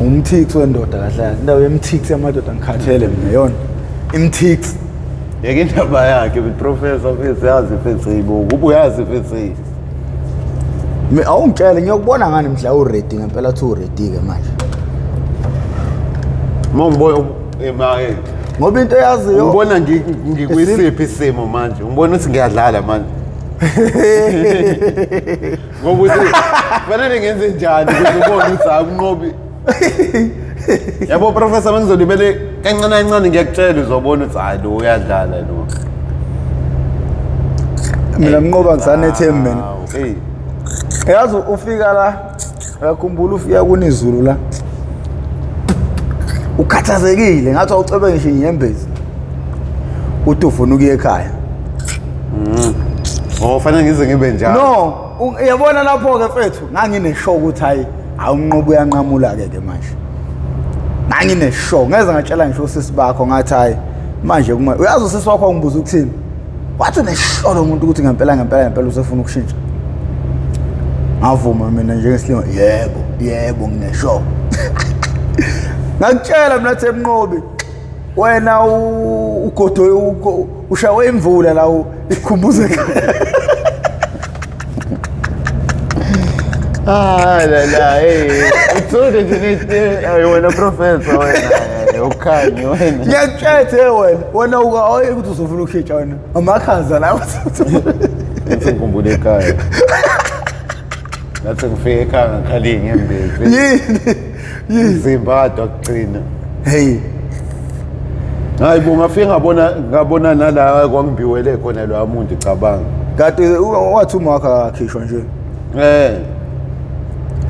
umthix wendoda kahle indawo yemthix yamadoda ngikhathele mina yona imthix yeke indaba yakhe professor mfethu yazi mfethu yibo kuba uyazi mfethu awungitshele ngiyokubona ngani mhla uready ngempela thu ready ke manje ngibona emaye ngoba into yaziyo ngibona ngikwisiphi isimo manje ngibona ukuthi ngiyadlala manje ngoba uthi fanele ngenze njani ukuze ubone ukuthi akunqobi yabo professor mangizolibele kancane kancane ngiyakutshela uzobona ukuthi hayi lo uyadlala lo mina nginqoba ngisanethembe mina yazi ufika la yakhumbula ufika kunizulu la ukhathazekile ngathi awucebe ngisho inyembezi uthi ufuna ukuya ekhaya fanele ngize ngibe njalo no uyabona lapho ke mfethu ngangineshow ukuthi hayi awunqobo uyanqamula ke manje ngangineshow ngeze ngatshela ngisho usisi bakho ngathi hayi manje uyazi usisi wakho ngibuza ukuthini wathi uneshow lo muntu ukuthi ngempela usefuna ukushintsha ngavuma mina njengesilimo yebo ngineshow ngakutshela mina Themnqobi wena ugodo ushawe imvula la ikhumbuze la uthole nje wena professor wena ukhanye wena ngiyakuthethe wena awuyi ukuthi uzofuna ukushintsha wena amakhaza la ngikhumbule ekhaya ngathi ngifike ekhaya ngakhali ngembezi yini zimbadwa ukugcina hey hayi ngafika ngabona nala kwangibhiwele khona lo amuntu icabanga kade wathi uma wakhe akakhishwa nje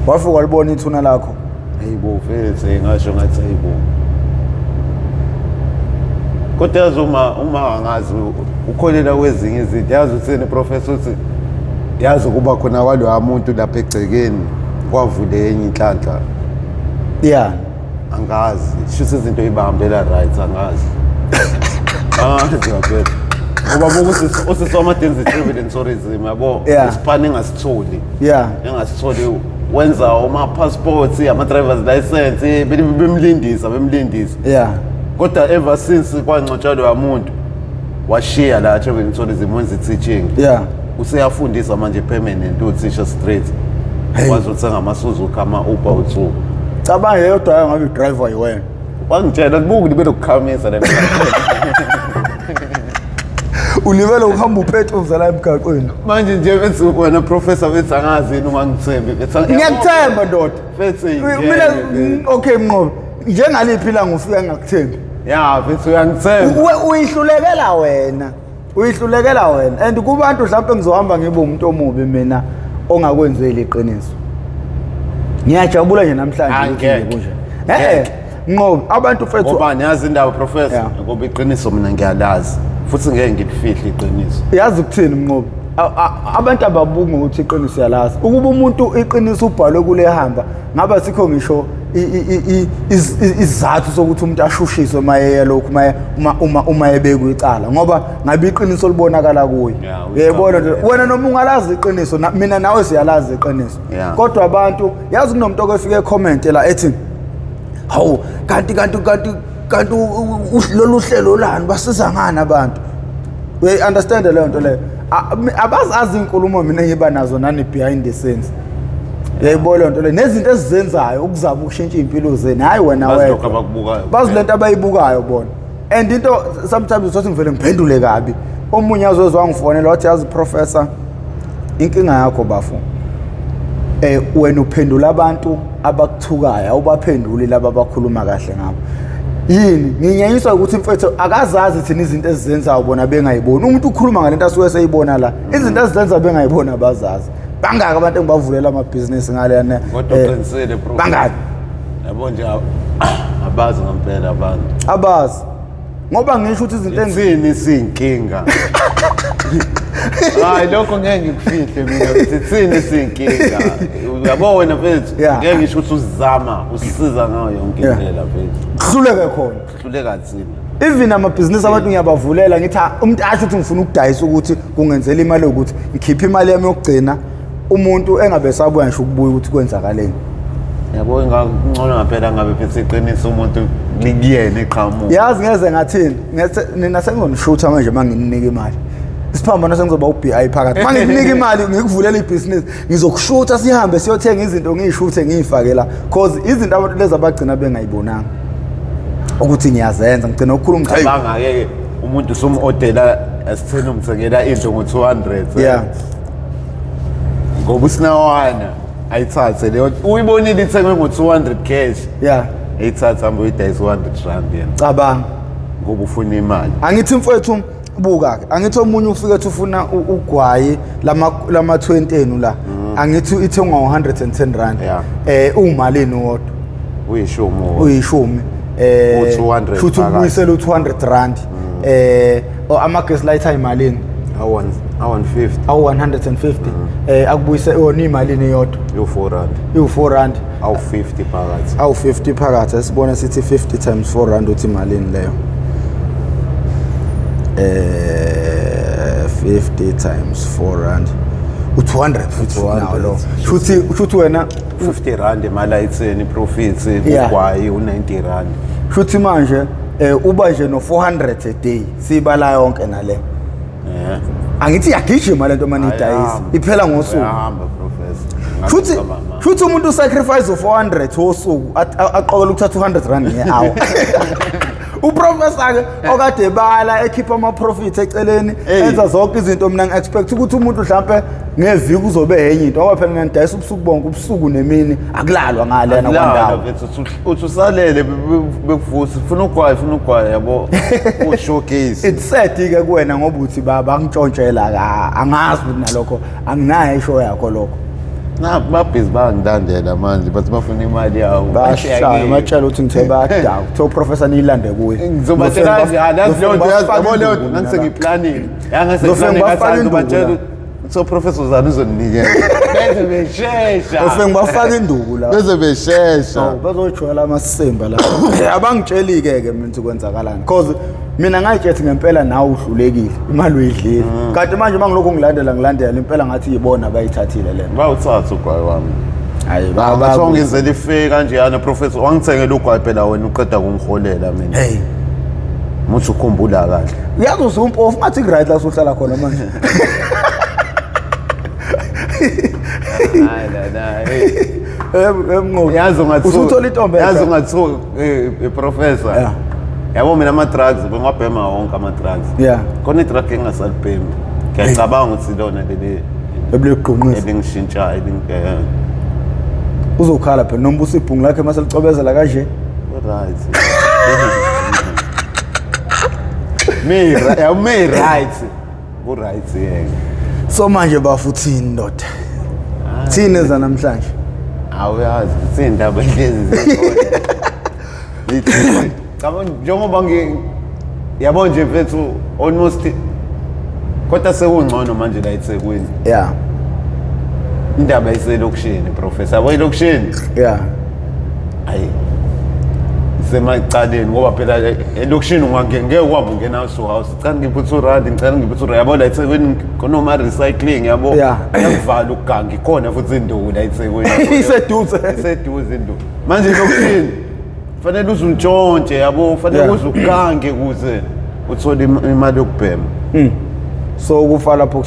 wafika walibona ithuna lakho hayibo mfethu ngasho ngathi hayibo kodwa yazi uma angazi ukholela kwezinye izinto yazi uthini professor uthi yazi kuba khona kwalo umuntu lapha egcekeni kwavule enye inhlanhla angazi shuthi izinto ibahambela right angazi ngaphethe ngoba bokuthi usisoma denze travel and tourism yabo isipani engasitholi engasitholi wenza uma passports ama driver's license bemlindisa kodwa ever since kwangcotshwa lo umuntu washiya la travel and tourism wenza teaching useyafundisa manje permanent uthisha straight wazi uthenga amaSuzuki ama Uber u2 cabanga yedwa ngabe driver yiwena wangitshela buku libele ukukhamisa la ulivela uhamba upetrol la emgaqweni manje nje bese wena professor bethi angazi yini ungangithembi ngiyakuthemba ndoda bethi mina okay Mnqobi njengaliphi la ngufika ngakuthembi bethi uyangithemba uyihlulekela wena and kubantu mhlawumbe ngizohamba ngibe umuntu omubi mina ongakwenzeli iqiniso ngiyajabula nje namhlanje kunje Mnqobi abantu mfethu ngoba niyazi indaba professor ngoba iqiniso mina ngiyalazi futhi ngeke ngilifihle iqiniso yazi ukuthini Mnqobi abantu ababuka ukuthi iqiniso yalazi ukuba umuntu iqiniso ubhalwe kule hamba ngaba sikho ngisho izathu sokuthi umuntu ashushiswe maye lokhu uma ebekwe icala ngoba ngabe iqiniso libonakala kuye yebona wena noma ungalazi iqiniso mina nawe siyalazi iqiniso kodwa abantu yazi kunomuntu okufika ecomment la ethi hawu kanti lolu hlelo lani basiza ngani abantu we understand leyo nto leyo abazazi inkulumo mina ngiba nazo nani behind the scenes yayibona lento le nezinto ezizenzayo ukuzama ukushintsha impilo zeni hayi wena wena bazilento abayibukayo bona and into sometimes uthi ngivele ngiphendule kabi omunye azozwa ngifonela wathi yazi professor inkinga yakho bafu wena uphendula abantu abakuthukayo awubaphenduli laba abakhuluma kahle ngabo yini nginyanyiswa ukuthi mfethu akazazi thina izinto ezizenzayo bona bengayiboni umuntu ukhuluma ngalento asuke seyibona la izinto ezizenza bengayibona abazazi bangaka abantu engibavulela amabhizinisi ngale yana kodwa uqinisele bro bangaka yabo nje abazi ngempela abantu abazi ngoba ngisho ukuthi izinto enzini sinkinga hayi lokho ngeke ngikufihle mina sithini sinkinga yabo wena mfethu ngeke ngisho ukuthi uzama usisiza ngayo yonke indlela mfethu kuhluleka thina even amabhizinisi abantu ngiyabavulela ngithi umuntu asho ukuthi ngifuna ukudayisa ukuthi kungenzela imali ukuthi ngikhiphe imali yami yokugcina umuntu engabe sabuya ngisho ukubuya ukuthi kwenzakaleni yabo ngingcono ngaphela ngabe phethe iqiniso umuntu likuyena eqhamuka yazi ngeze ngathini nina sengizonishuta manje manginika imali isiphambano sengizoba uBI phakathi manginika imali ngikuvulela ibhizinisi ngizokushuta sihambe siyothenga izinto ngiyishuthe ngiyifake la cause izinto abantu lezi abagcina bengayibonanga ukuthi ngiyazenza ngicina ukukhuluma cabanga ke umuntu somodela asithena umthengela into ngo200 yeah ngoba usinawana ayithathe leyo uyibonile ithengwe ngo200 cash yeah ayithatha hambe uyidayisa 100 rand yena cabanga ngoba ufuna imali angithi mfowethu buka ke angithi omunye ufike ethi ufuna ugwayi lama 20 enu la angithi ithengwa ngo110 rand umalini wodwa uyishumi u200 futhi ubuyisela u200 rand ama-gas lighter imalini awu150 akubuyise yona imalini yodwa iwu4 rand awu50 phakathi sibona sithi 50 times 4 rand uthi imalini leyo 50 times 4 rand u200 futhi nawo lo futhi wena 50 rand imali ayitheni profits ugwayi u90 rand futhi manje uba nje no400 a day sibala yonke nale angithi yagijima lento manje idayisi iphela ngosuku futhi umuntu sacrifice u400 wosuku aqokela ukuthatha 200 rand ngehour uprofessor ke okade bala ekhipha ama profit eceleni enza zonke izinto mina ngiexpect ukuthi umuntu mhlambe ngeviki uzobe enye into ngoba phela ngidayisa ubusuku bonke ubusuku nemini akulalwa ngalena kwandawo uthi usalele bekuvusa ufuna ugwayi yabo showcase it's sad ke kuwena ngoba uthi baba ngitshontshela angazi ukuthi nalokho anginayo ishow yakho lokho babhizi bangidandela manje bathi bafuna imali yawo bashaya matshela ukuthi ngithe bayadawu kuthiwa uprofessor niyilande kuye ngizobatshela yabo leyo nangisengiplanile yangasengibatshela so professor zani uzoninikeza bese beshesha ufike ngibafaka induku la bese beshesha bazojwayela amasimba la abangitsheli ke mina ukwenzakalani because mina ngayitshethi ngempela nawe udlulekile imali uyidlile kanti manje mangilokho ngilandela impela ngathi yibona bayithathile lena bawuthatha ugwayi wami hayi baba ngizele ifike kanje yana professor wangithengela ugwayi phela wena uqeda kungiholela mina hey muthi ukhumbula kahle uyazi usumpofu ngathi right la uhlala khona manje yazi usuthola intombi yazi ungathiwa professor yabo mina ama drugs bengwabhema wonke ama drugs khona i-drug engasalibhemi ngiyacabanga ukuthi lona leli ebuleqhunqisa elingishintsha uzokhala phela noma usibhungu lakhe mase licobezela kanje right me right yeke so manje bafuthini ndoda thina eza namhlanje awuyazi sindaba lezi cabanga njengoba yabo nje mfethu almost kodwa sekungcono manje la eThekwini indaba iselokishini professor yabo elokishini ayi semacaleni ngoba phela elokishini ngeke uhamba ungena so house cani ngiputha urandi ngicela ngiputha urandi yabo la eThekwini konoma recycling yabo yakuvala ugangi khona futhi induku la eThekwini iseduze induku manje elokishini fanele uzuntshontshhe yabo fanele uzugange kuze uthole imali yokubhema so kufa lapho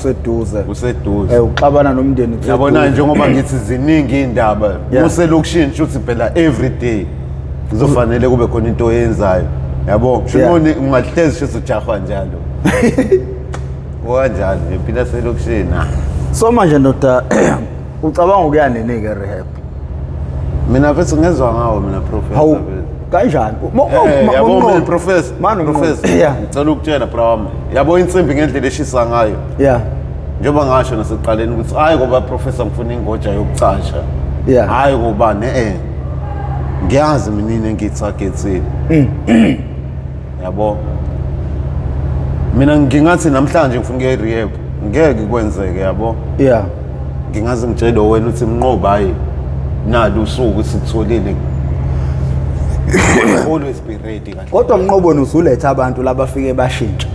kuseduze uxabana nomndeni yabona njengoba ngithi ziningi indaba uselokishini shothi phela every day kuzofanele kube khona into oyenzayo yabo shimoni ungahlezi shothi ujaha njalo kanjalo impilo selokishini so manje ndoda ucabanga ukuyanini ke rehab mina mfethu ngezwe ngawo mina professor kanjani yabo mina professor ngicela ukutshela bro yabo insimbi ngendlela eshisa ngayo njengoba ngasho nasekuqaleni ukuthi hayi ngoba professor ngifuna ingoja yokucasha hayi ngoba ngiyazi mina ngitargetile yabo mina ngingathi namhlanje ngifuna ukuya rehab ngeke kwenzeke yabo ngingaze ngitshele wena uthi mnqoba hayi nalo usuku sitholile always be ready kahle kodwa mnqoboni usuletha abantu labafike bashintsha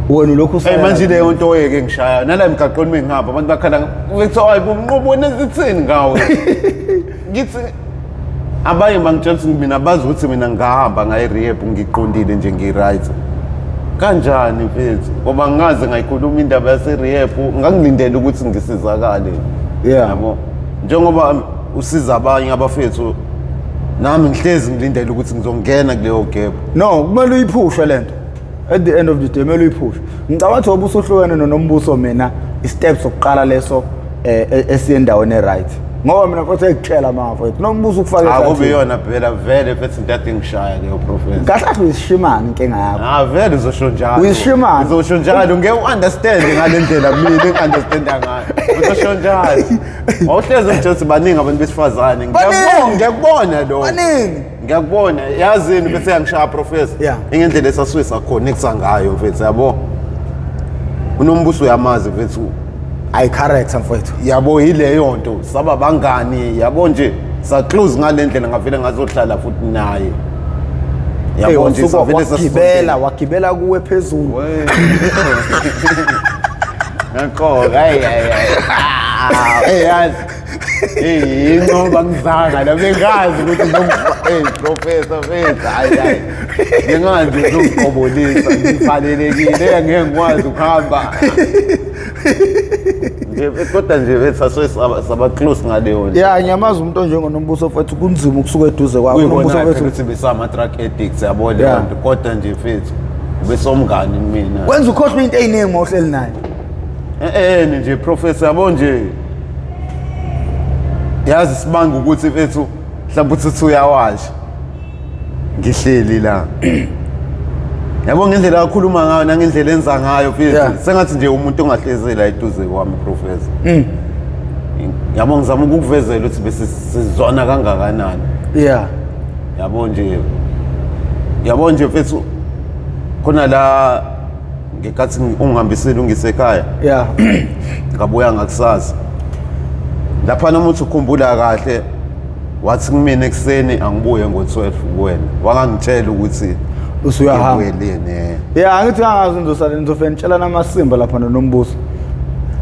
wena lokhu manje leyo nto oyeke ngishaya nala emgaqweni mengihamba abantu bakhala uthi hayi umnqoboni ezithini ngawe ngithi abanye bangitshela ukuthi mina bazi ukuthi mina ngahamba ngayi rehab ngiqondile nje ngi-right. Kanjani mfethu? Ngoba ngaze ngayikhuluma indaba yase rehab ngangilindele ukuthi ngisizakale. Yabo. Njengoba usiza abanye abafethu nami ngihlezi ngilindele ukuthi ngizongena kuleyo gap. No, kumele uyiphushe lento. At the end of the day kumele uyiphushe. Ngicabanga ukuthi obusohlukene noNombuso mina i-steps sokuqala leso esiyendaweni e-right. Ngoba mina futhi ekutshela mafethu Nombuso ukufake ehlathini. Akube yona phela vele futhi ntate ngishaya leyo professor. Kahle uyishimana inkinga yakho. Vele uzosho njalo. Uyishimana. Uzosho njalo ngeke u-understand ngale ndlela mina ngi-understanda ngayo. Uzosho njalo. Awuhlezi mthetho baningi abantu besifazane. Ngiyakubona lo. Baningi. Ngiyakubona yazini bese yangishaya professor. Ingendlela esasuye sakhonekta ngayo mfethu yabo. uNombuso uyamazi mfethu I character mfethu yabo yileyo nto saba bangani yabo nje sa close ngale ndlela ngavele ngazohlala futhi naye yabo nje savele wagibela kuwe phezulu ngakho yazi ngoba ngizanga la bengazi ukuthi professor mfethu hayi ngingazi ukubholisa ngifanelekile ngeke ngikwazi ukuhamba nje kodwa nje bese saba close ngaleyo nto ngiyamazi umuntu onjengoNombuso mfethu kunzima ukusuka eduze kwakho uNombuso mfethu ukuthi besama drug addicts yabo le nto kodwa nje mfethu ubesomngani mina wenza ukhohlwa into eyiningi mawuhleli naye nje professor yabo nje yazi sibanga ukuthi mfethu mhlawumbe uthi uyawasha ngihleli la yabo ngendlela akhuluma ngayo nangendlela enza ngayo mfethu sengathi nje umuntu ongahlezela eduze kwami professor yabo ngizama ukukuvezela ukuthi bese sizwana kangakanani yabo nje mfethu khona la ngekathi ungihambisile ungisekhaya ngabuya ngakusasa lapha nomuntu ukhumbula kahle wathi kumina ekseni angibuye ngo12 kuwena wakangitshela ukuthi usuyahamba ngithi angazi ngizofena ngitshela namasimba lapha noNombuso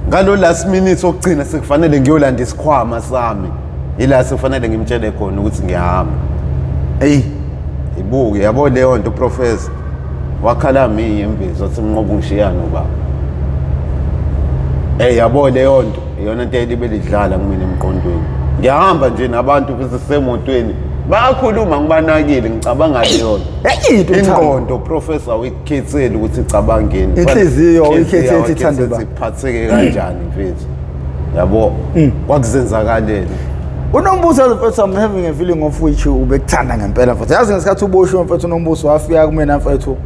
ngalo last minute okugcina sekufanele ngiyolanda isikhwama sami ila sekufanele ngimtshele khona ukuthi ngiyahamba ibuke yabo leyo nto professor wakhala mi imbizo wathi mnqobo ngishiyana ubaba yabo leyo nto iyona into elibelidlala kumina emqondweni ngiyahamba nje nabantu besemotweni bayakhuluma ngibanakile ngicabanga leyona ingqondo professor uyikhethela ukuthi icabangeni inhliziyo uyikhethela ukuthi ithande ba siphatheke kanjani mfethu yabo kwakuzenzakalele uNombuso mfethu I'm having a feeling of which ubekuthanda ngempela mfethu yazi ngesikhathi uboshwe mfethu uNombuso wafika kumina mfethu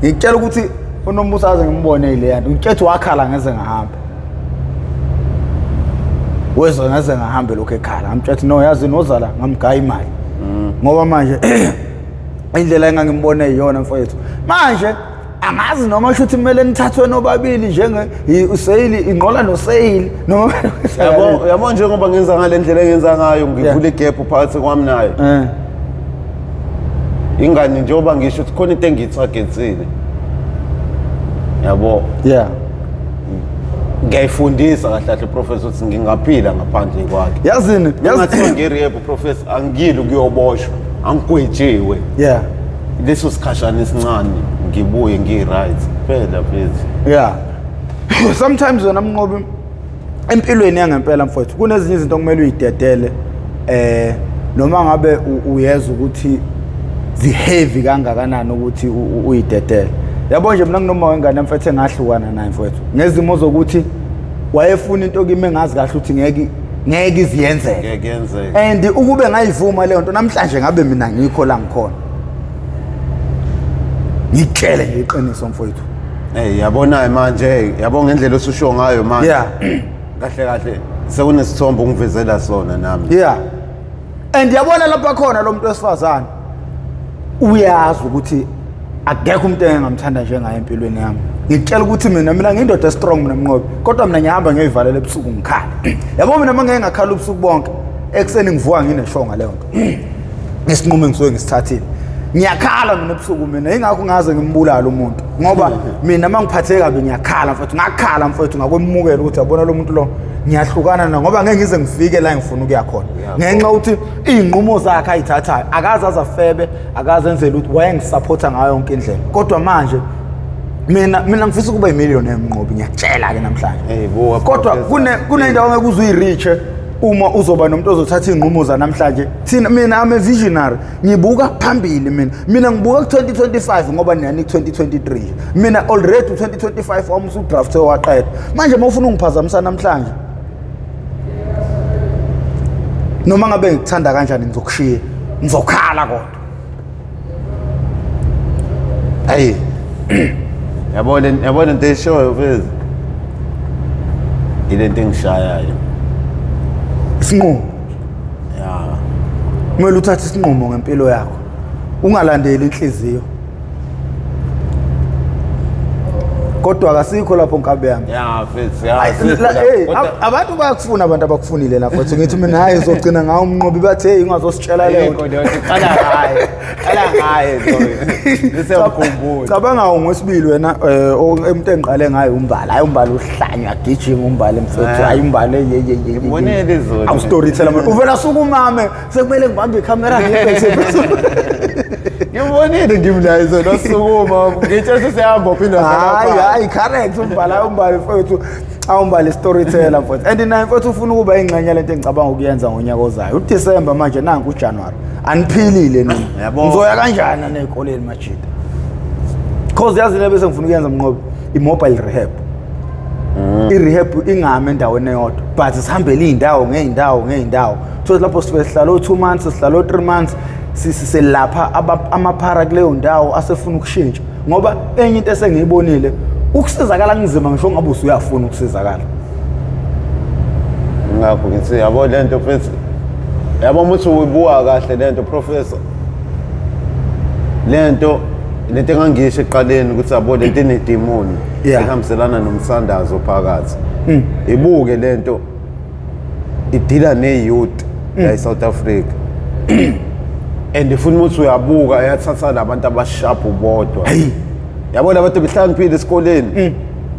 ngikutshela ukuthi uNombuso aze ngimbone ile yanto ngikhethe wakhala ngeze ngahamba wezwe ngaze ngahambe lokho ekhala ngamtshela no yazi nozala ngamgaya imali ngoba manje indlela engangimbone iyona mfethu manje angazi noma shuthi kumele nithathwe nobabili njenge useyili inqola noseyili noma yabo nje ngoba ngenza ngale ndlela engenza ngayo ngivule igap phakathi kwami naye ingani njengoba ngisho ukuthi khona into engiyithagethile yabo ngiyayifundisa kahle kahle professor ukuthi ngingaphila ngaphandle kwakhe yazini ngathi ngirehab professor angiyile ukuyoboshwa angigwetshiwe leso sikhashana esincane ngibuye ngi-right phela mfethu sometimes wena mnqobi empilweni yangempela mfethu kunezinye izinto okumele uyidedele noma ngabe uyeza ukuthi ziheavy kangakanani ukuthi uyidedele yabo nje mina nginoma wengane mfethu engahlukana naye mfethu ngezimo zokuthi wayefuna into kimi engazi kahle ukuthi ngeke iziyenzeke and ukube ngayivuma leyo nto namhlanje ngabe mina ngikho la ngikhona ngikele nje iqiniso mfethu yabona manje yabo ngendlela osusho ngayo manje kahle kahle sekunesithombe ungivezela sona nami and yabona lapha khona lo muntu wesifazane uyazi ukuthi akekho umuntu engamthanda njengaye empilweni yami ngikutshela ukuthi mina ngiyindoda strong mina mnqobi kodwa mina ngihamba ngiyivalela ebusuku ngikhala yabo mina mangeke ngakhala ubusuku bonke ekseni ngivuka ngineshonga leyo nto ngesinqumo engisuke ngisithathile ngiyakhala mina ebusuku mina ingakho ngaze ngimbulala umuntu ngoba mina mangiphatheke kabi ngiyakhala mfethu ngakhala mfethu ngakwemukela ukuthi yabona lo muntu lo ngiyahlukana na ngoba ngeke ngize ngifike la ngifuna ukuya khona ngenxa ukuthi izinqumo zakhe ayithathayo akaze azafebe akaze enzele ukuthi wayengisupporta ngayo yonke indlela kodwa manje mina ngifisa ukuba imiliyoni emnqobi ngiyatshela ke namhlanje kodwa kunendawo ngeke uzuyireach uma uzoba nomuntu ozothatha izinqumo za namhlanje thina mina I'm a visionary ngibuka phambili mina ngibuka ku2025 ngoba nani 2023 mina already 2025 wami udraft waqeda manje mawufuna ungiphazamisa namhlanje noma ngabe ngikuthanda kanjani ngizokushiya ngizokhala kodwa hey yabona into eshoyo mfethu ilento engishayayo isinqumo kumele uthathe isinqumo ngempilo yakho ungalandeli inhliziyo kodwa akasikho lapho nkabe yami abantu bayakufuna abantu abakufunile lapho futhi ngithi mina hayi uzogcina ngawo umnqobi bathi hey ungazositshela leyo qala ngaye ngisiyakhumbula cabanga ngosibili wena umuntu engiqale ngayo umbala hayi umbala uhlanywa gijima umbala mfethu hayi umbala ngibonele izolo awu storyteller manje uvela sukumame sekumele ngibambe ikhamera ngibhekise ngibonile ngimlayizo nosukuma ngitshela sesihamba uphinda hayi correct umbala mfethu awumbala storyteller mfethu and naye mfethu ufuna ukuba ingxenye lento engicabanga ukuyenza ngonyaka ozayo uDecember manje nangu uJanuary aniphilile nini ngizoya kanjani nezikoleni majida cause yazi lebe sengifuna ukuyenza mnqobi i-mobile rehab i-rehab ingame endaweni eyodwa but sihambele izindawo ngeindawo so lapho sihlala 2 months sihlala 3 months siselapha amaphara kuleyo ndawo asefuna ukushintsha ngoba enye into esengiyibonile ukusizakala ngizima ngisho ngabe usuyafuna ukusizakala ngakho ngithi yabo lento mfethu yabo muthi uyibuka kahle lento professor lento engangisho eqaleni ukuthi yabo lento inedemoni ehambiselana nomsandazo phakathi ibuke lento idila ne-youth la South Africa and ifuna ukuthi uyabuka eyathatha labantu abasharp bodwa yabo labantu behlaniphile esikoleni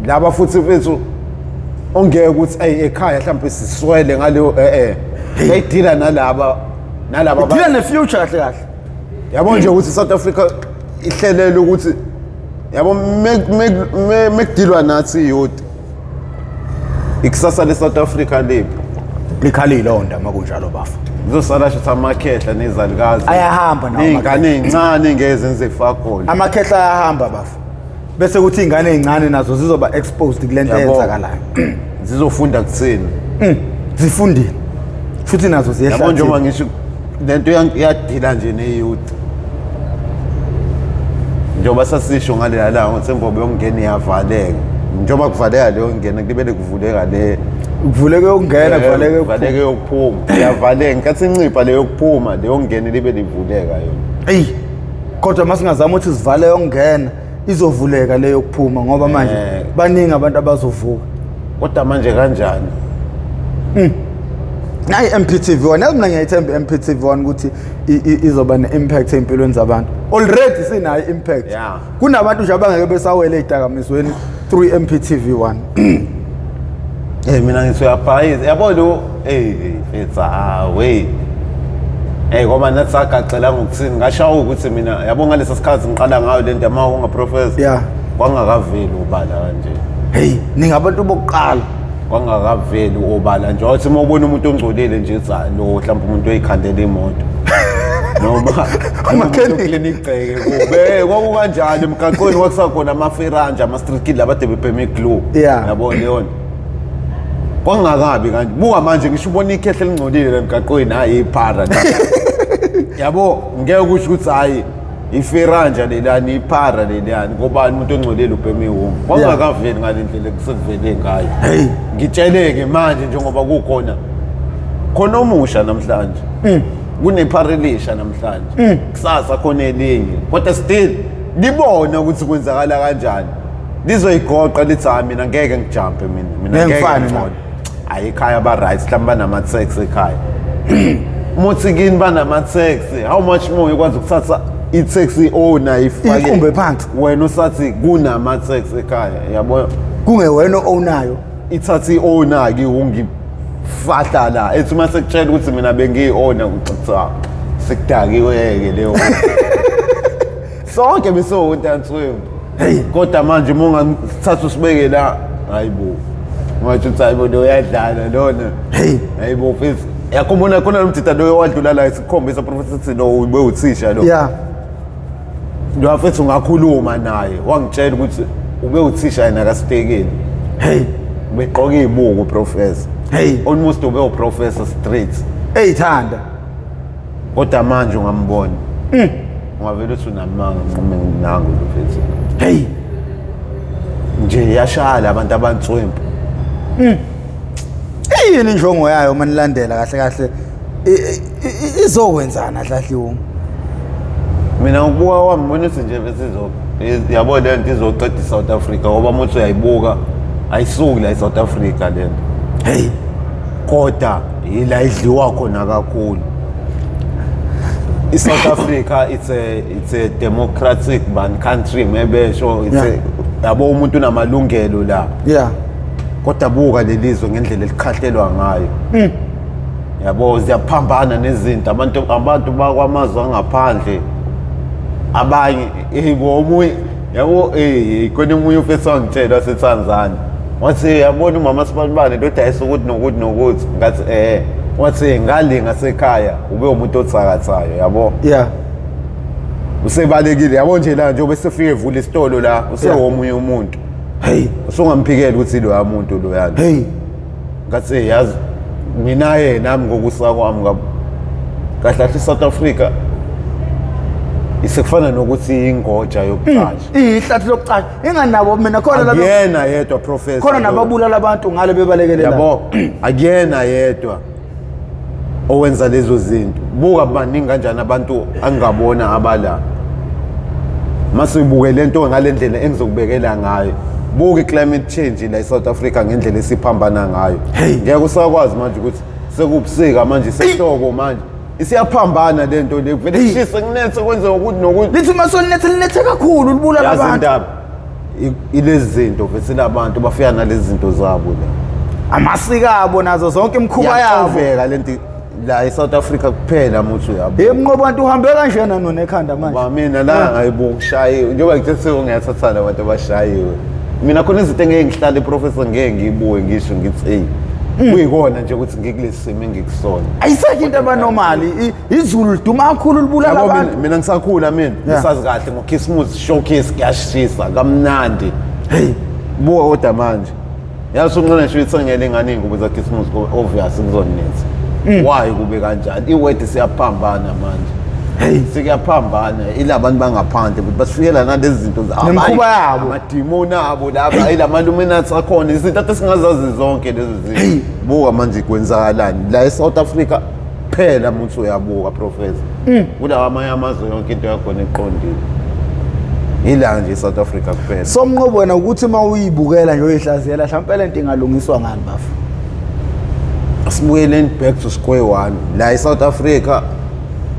laba futhi mfethu ongeke ukuthi ekhaya mhlawumbe siswele ngaleyo bayidila nalaba idila ne-future kahle yabo nje ukuthi South Africa ihlelela ukuthi yabo mekudilwa nathi youth ikusasa le South Africa likhalile onda makunjalo bafu ngizosala sho amakhehla nezalikazi ayahamba nawo ingane ezincane ngeze nzefakhola amakhehla ayahamba bafu bese kuthi ingane ezincane nazo zizoba exposed kulento eyenzakalayo zizofunda kuthini zifundile futhi nazo ziyehla yabo njengoba ngisho lento yadila nje ne-youth njengoba sasisho ngale la ukuthi embobo yongena iyavaleka njengoba kuvaleka leyo ngena kubele kuvuleka le kuvuleke ukungena kuvaleke yokuphuma iyavaleka nkathi incipha leyo kuphuma leyo ngene libe livuleka yona kodwa masingazama ukuthi sivale yongena izovuleka leyo kuphuma ngoba manje baningi abantu abazovuka kodwa manje kanjani nayi Mp TV1 yazi mina ngiyayithemba Mp TV1 ukuthi izoba ne-impact empilweni zabantu already sinayo impact kunabantu nje abangeke besawela ezidakamizweni through Mp TV1 mina ngithi uyabhayiza yabo lo fetha ngoba nathi sagacela ngokuthini ngashawa ukuthi mina yabo ngalesa sikhathi ngiqala ngayo lento yamahunga professor kwangakaveli ubala kanje ningabantu bokuqala kwangakaveli obala nje wathi uma ubona umuntu ongcolile nje lo mhlawumbe umuntu oyikhandela imoto noma clinic ceke kube kwakukanjani emgaqweni kwakusakhona amaferanje ama-street kid labade bebhema iglue yabo leyo kwangakabi kanti buka manje ngisho ubona ikhehla elingcolile la emgaqweni hayi iphara yabo ngeke kusho ukuthi hayi iferanja lelani iphara lelani ngoba umuntu ongcolile ubhema ihungu kwangakaveli ngalendlela kusevele ngayo ngitsheleke manje njengoba khona omusha namhlanje kunepharelisha namhlanje kusasa khona elinye kodwa still libona ukuthi kwenzakala kanjani lizoyigoqa lithi mina ngeke ngijumpe mina ngeke ngifone hayi ekhaya ba right mhlawumbe banama-tax ekhaya muthi kini banama-tax how much more ikwazi ukuthatha i-taxi owner ifake phansi wena usathi kunama-tax ekhaya yabo kungewena ownayo ithathi i-owner-ke fahla la ethi uma sekutshela ukuthi mina bengiyi-owner ucaca sekudakiwe-ke leyo sonke besowontanswembu kodwa manje uma ungathatha usibeke la hayibo ungathi uthi hayibo lo uyadlala lona hayibo mfethu yakhumbula khona lo mdida lo wadlula la isikhombisa professor lo ube uthisha lo lo mfethu ungakhuluma naye wangitshela ukuthi ube uthisha yena kastekeni begqoka izibuko professor almost ube uprofessor straight Thanda kodwa manje ungambona ungavela uthi unamanga nqome nangu lo mfethu nje yashala abantu abantswembu yini injongo yayo manilandela kahle kahle izokwenzana Dladliwungu mina ukubuka wami ngibona ukuthi nje bese yabo le nto izoqeda iSouth Africa ngoba umuntu uyayibuka ayisuki la eSouth Africa le nto kodwa ila idliwa khona kakhulu iSouth Africa it's a democratic country maybe so yabo umuntu unamalungelo la kodwa buka lelizwe ngendlela elikhahlelwa ngayo yabo ziyaphambana nezinto abantu bakwamazwe angaphandle abanye omunye yabo khona umunye ufisa ngitshela waseTanzania wathi yabona umama sibalibane ndodayisa ukuthi nokuthi ngathi wathi ngale ngasekhaya ube umuntu othakathayo yabo usebalekile yabo nje la nje bese fike evula isitolo la usewomunye umuntu usungamphikela ukuthi lo yamuntu lo yana ngathi yazi mina nami ngokusa kwami kahle eSouth Africa isekufana nokuthi ingoja yokuqasha ihlathi lokuqasha inganabo mina khona la akuyena yedwa professor khona nababulala abantu ngale bebalekele la yabo akuyena yedwa owenza lezo zinto buka baningi kanjani abantu angabona abala masibuke lento ngalendlela engizokubekela ngayo buka iclimate change la eSouth Africa ngendlela esiphambana ngayo ngeke usakwazi manje ukuthi sekubusika manje sehlobo manje isiyaphambana lento le vele ishise kunethe kwenza ukuthi nokuthi lithi masonethe linethe kakhulu libulala abantu ilezi zinto vese labantu bafika nalezi zinto zabo la amasiko abo nazo zonke imkhuba yabo veka lento la eSouth Africa kuphela muthi uyabo yemnqobo abantu uhambe kanjena nona ekhanda manje ba mina la ngayibongishayiwe njengoba ngithethe ngiyathathana abantu abashayiwe mina khona izinto engeke ngihlale professor ngeke ngibuye ngisho ngithi kuyikona nje ukuthi ngikulesi simo engikusona ayisekho into abanomali izulu liduma kakhulu libulala abantu mina ngisakhula mina ngisazi kahle ngoChristmas showcase kuyashisa kamnandi buka kodwa manje yazi unqona nje ithengele ingane ingubo zaChristmas obvious kuzonetha why kube kanjani iweather siyaphambana manje sikuyaphambana ilabantu bangaphandle ukuthi basifikela nalezi zinto nemkhuba yabo amadimoni abo laba ilamaluminates akhona izinto esingazazi zonke lezi zinto buka manje kwenzakalani la eSouth Africa phela umuntu uyabuka professor kulawa amanye amazwe yonke into yakhona eqondile ila nje eSouth Africa kuphela somnqobo wena ukuthi mawuyibukela nje uyihlaziyela mhlawumbe lento ingalungiswa ngani bafu asibuyeleni back to square one la eSouth Africa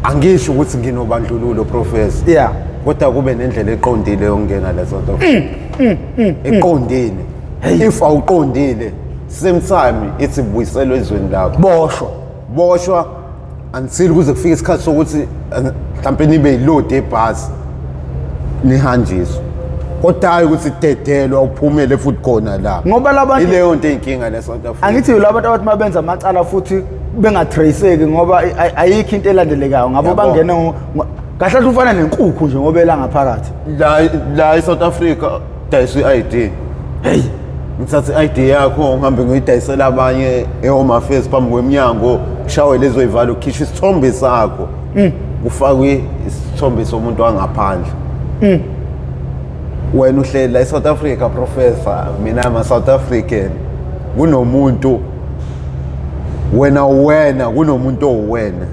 angisho ukuthi nginobandlululo professor kodwa kube nendlela eqondile yokungena la South Africa eqondile if awuqondile same time ithi buyiselwe ezweni lakho boshwa until kuze kufike isikhathi sokuthi mhlawumbe nibe load ebhasi nihanjiswe kodwa hayi ukuthi dedelwa uphumele futhi khona la ngoba labantu ileyo nto inkinga la South Africa angithi labantu abathi mabenza amacala futhi bengatraceki ngoba ayikho into elandelekayo ngabo bangena kahle ufana nenkukhu nje ngoba ela ngaphakathi la eSouth Africa dayisa iID ngithatha iID yakho ngihambe ngiyidayisela abanye eHome Affairs phambi kweminyango kushawe lezo ivalo ukhishwa isithombe sakho kufakwe isithombe somuntu wangaphandle wena uhleli la eSouth Africa professor mina ama South African kunomuntu wena kunomuntu owena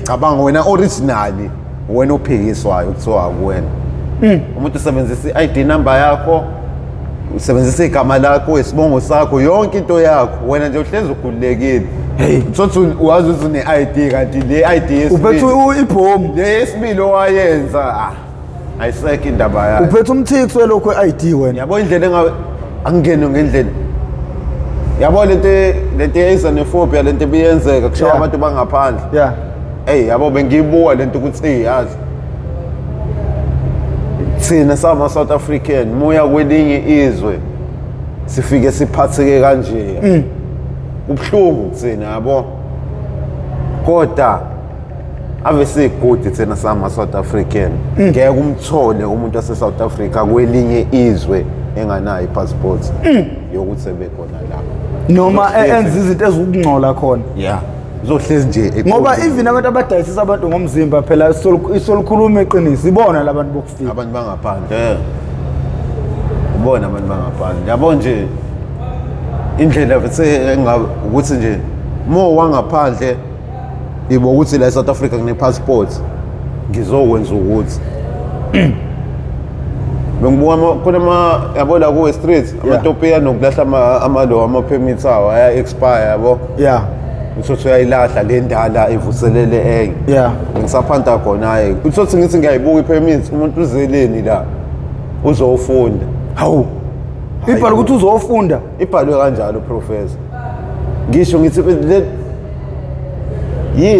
cabanga wena originally wena ophikiswayo kuthiwa akuwena umuntu usebenzisa iID number yakho usebenzisa igama lakho isibongo sakho yonke into yakho wena nje uhlezi ukhululekile uthi uwazi ukuthi une-ID kanti le ID yesibili uphethe ibhomu le yesibili owayenza ayisekho indaba yayo uphethe umthixo welokhu we-ID wena yabo indlela angene ngendlela yabo lento ye-xenophobia lento biyenzeka kushawa abantu bangaphandle. Yeah. Hey yabo bengiyibuka lento ukuthi yazi thina sama South African moya kwelinye izwe sifike siphatheke kanje. Ubhlungu thina yabo. Kodwa ave sigudi thina sama South African ngeke umthole umuntu wase South Africa kwelinye izwe enganayo ipassport yokuthi sebekhona lapha noma enza izinto ezokungcola khona. Yeah, uzohlezi nje ngoba even abantu abadayisisa abantu ngomzimba phela isolukhuluma iqiniso ibona labantu bokufika abantu bangaphandle. Ubona abantu bangaphandle yabo nje indlela bese ukuthi nje mo wangaphandle ibo ukuthi la South Africa kune passport ngizokwenza ukuthi bengibuka khona yabo ku street amatopiya nokulahla amalo ama permits awo aya expire yabo. Yeah. Uthothi uyayilahla le ndala ivuselele enye. Yeah. Ngisaphanda khona hayi uthothi ngithi ngiyayibuka ipermits umuntu uzeleni la uzofunda. Hawu. Ibhala ukuthi uzofunda. Ibhalwe kanjalo professor. Ngisho ngithi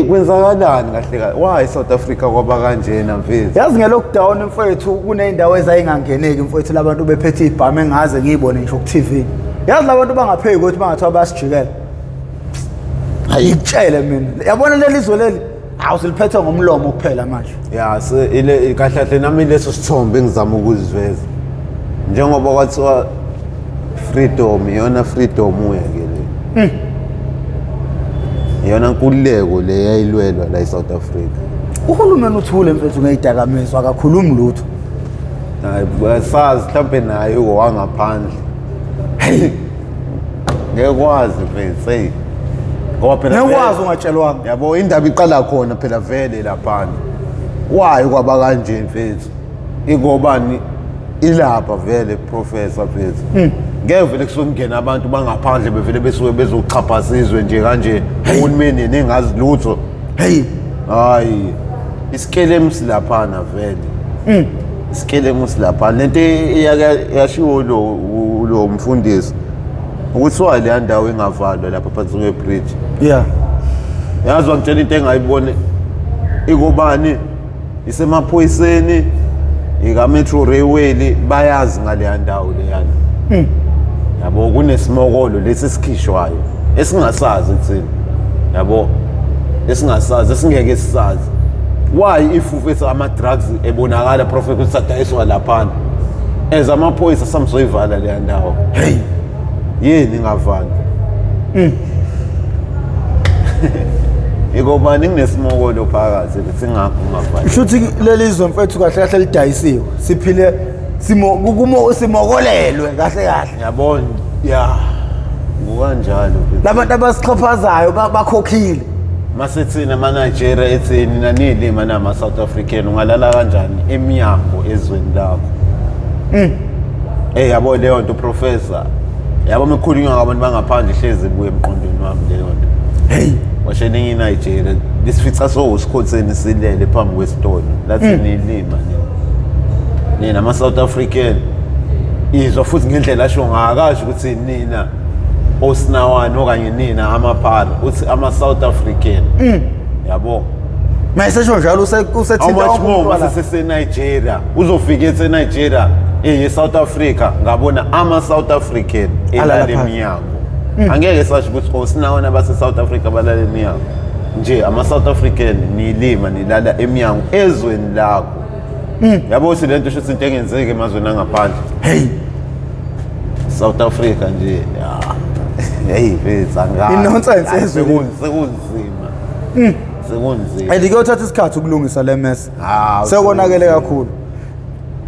kwenzakalani kahle kahle why South Africa kwaba kanjena mfethu. Yazi ngelockdown mfethu kuneyindawo ezayingangeneki mfethu labantu bephethe ibhamu engaze ngiyibone ngisho ku TV. Yazi labantu bangapheki ukuthi bangathiwa basijikela. Ayitshele mina. Yabona leli izwe leli awusiliphethe ngomlomo kuphela manje. Yeah, ile kahle kahle nami leso sithombe engizama ukuziveza. Njengoba kwathiwa freedom yona freedom uyeke le. Yona nkululeko le yayilwelwa la eSouth Africa. Uhulumeni uthule mfethu ngeyidakamizwa akakhulumi lutho. Hayi sazi mhlawumbe naye wangaphandle. Ngekwazi mfethu hey. Ngoba phela ngekwazi ungatshelwanga. Yabo indaba iqala khona phela vele lapha. Why kwaba kanje mfethu? Ingobani ilapha vele professor mfethu. Ngevele kusongena abantu bangaphandle bevele besuke bezoxhaphazizwe nje kanje uhulumeni nengazi lutho. Hey, hayi isikelemus laphana vele. Isikelemus lapha lento yashiwo lo mfundisi ukuthi wale yandawo engavalwa lapha phansi kwe bridge. Yeah. Yazi wangitshela into engayibone ikobani isemaphoyiseni ika Metro Railway bayazi ngale ndawo leyana. Yabo kunesimokolo lesi sikhishwayo esingasazi thina. Yabo esingasazi esingeke sisazi. Why if ufethu ama drugs ebonakala prophet ukuthi sadayiswa lapha as amaphoyisa samsoyivala le ndawo. Hey. Yini ngavana. Ikobani nginesimokolo phakathi ukuthi ngakho ngavana. Shuthi leli izwe mfethu kahle kahle lidayisiwe. Siphile simokolelwe kahle kahle. Yabona yeah. Ngokanjalo mfethu. Labantu abasixhaphazayo bakhokhile. Masethina ama Nigeria ethini nanilima nama South African ungalala kanjani eminyango ezweni lakho. Yabo leyo nto professor. Yabo mekhulunywa ngabantu bangaphandle ihlezi buye emqondweni wami leyo nto. Hey, washeningi Nigeria lisifica so usikhotseni silele phambi kwesitolo lathi nilima nina ama South African izwa futhi ngendlela asho ngakasho ukuthi nina osinawani okanye nina amaphara uthi ama South African. Yabo mayisesho njalo usethinta umuntu sese Nigeria uzofika ethe Nigeria South Africa ngabona ama South African elale eminyango. Angeke sasho ukuthi osinawona base South Africa balale eminyango. Nje ama South African nilima nilala eminyango ezweni lakho. Yabo silento sho into engenzeke emazweni angaphandle. Hey, South Africa nje hey mfethu angazi. Inonsense ezweni sekunzima. Sekunzima. Ayike uthatha isikhathi ukulungisa le mess. Sekonakele kakhulu.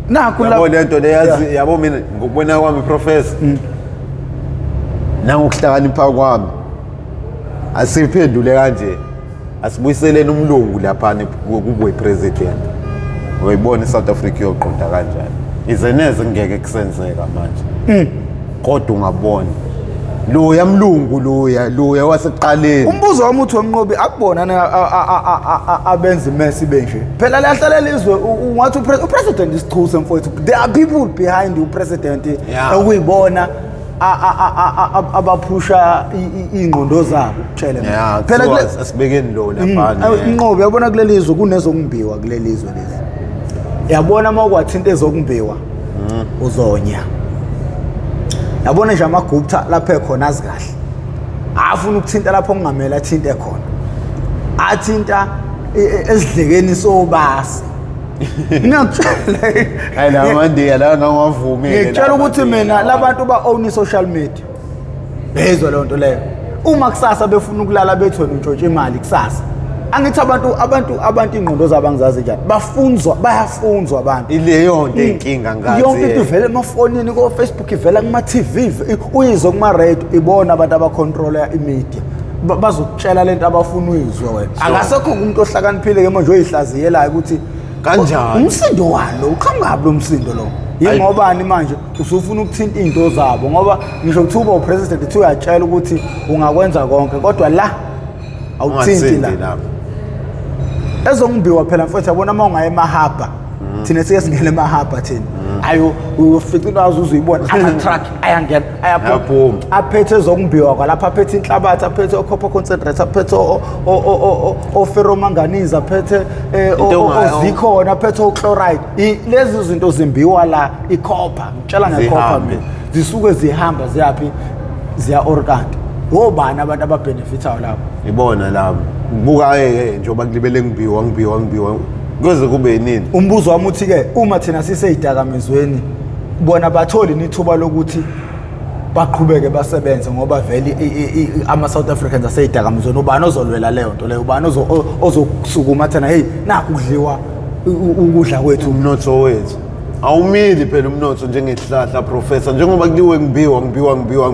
Nakho la yabo lento leyazi yabo mina ngokubona kwami professor. Nangokuhlakanipha kwami. Asiphendule kanje. Asibuyiseleni umlungu lapha kuwe president. Uyibona iSouth Africa yoqonda kanjani. Izeneze ngeke kusenzeka manje. Kodwa ungabona lo yamlungu loya waseqaleni. Umbuzo wami uthi wenqobi akubona abenza imesi benje. Phela lahlalela izwe ungathi upresident isichuse mfowethu. There are people behind you president okuyibona abaphusha ingqondo zabo utshele mina phela asibekeni lo lapha inqobo yabona kulelizwe kunezokungbiwa kulelizwe lezi yabona mawukwathinta ezokungbiwa uzonya yabona nje amagupta lapha ekhona azikahle afuna ukuthinta lapho kungamela athinte khona athinta esidlekeni sobasi ngiyakutshela hayi la mandiya la ngawavumile ngiyakutshela ukuthi mina labantu ba own social media bezwe le nto leyo uma kusasa befuna ukulala bethona untshontshe imali kusasa angithi abantu ingqondo zabo angizazi njani bayafunzwa abantu ileyo nto inkinga ngathi yonke into ivela emafonini ko Facebook ivela kuma TV uyizwe kuma radio ibona abantu abacontrola imedia bazokutshela lento abafuna uyizwe wena akasekho umuntu ohlakaniphile ke manje oyihlaziyelayo ukuthi kanjani umsindo walo uqhamukabi lo msindo lo yingobani manje usufuna ukuthinta into zabo ngoba ngisho ukuthi uba upresident uthi uyatshela ukuthi ungakwenza konke kodwa la awuthinti la ezongbiwa phela mfowethu yabona uma ungaye emahaba thina sike singene emahaba thina ayo ufica into azuzuyibona ama truck ayangena ayaphuma aphethe ezongbiwa kwalapha aphethe inhlabathi aphethe copper concentrate aphethe ferromanganese aphethe ozikhona aphethe chloride lezi zinto zimbiwa la icopper ngitshela ngecopper mina zisuke zihamba ziyapi ziya organic wobani abantu ababenefitayo lapho ibona lapho buka njengoba kulibele ngibiwa kuze kube yini umbuzo wami uthi ke uma thina siseyidakamizweni bona batholi nithuba lokuthi baqhubeke basebenze ngoba vele ama South Africans aseyidakamizweni ubani ozolwela leyo nto leyo ubani ozokusukuma thina hey naku kudliwa ukudla kwethu umnotho wethu awumili phela umnotho njengesihlahla professor njengoba kuliwe ngibiwa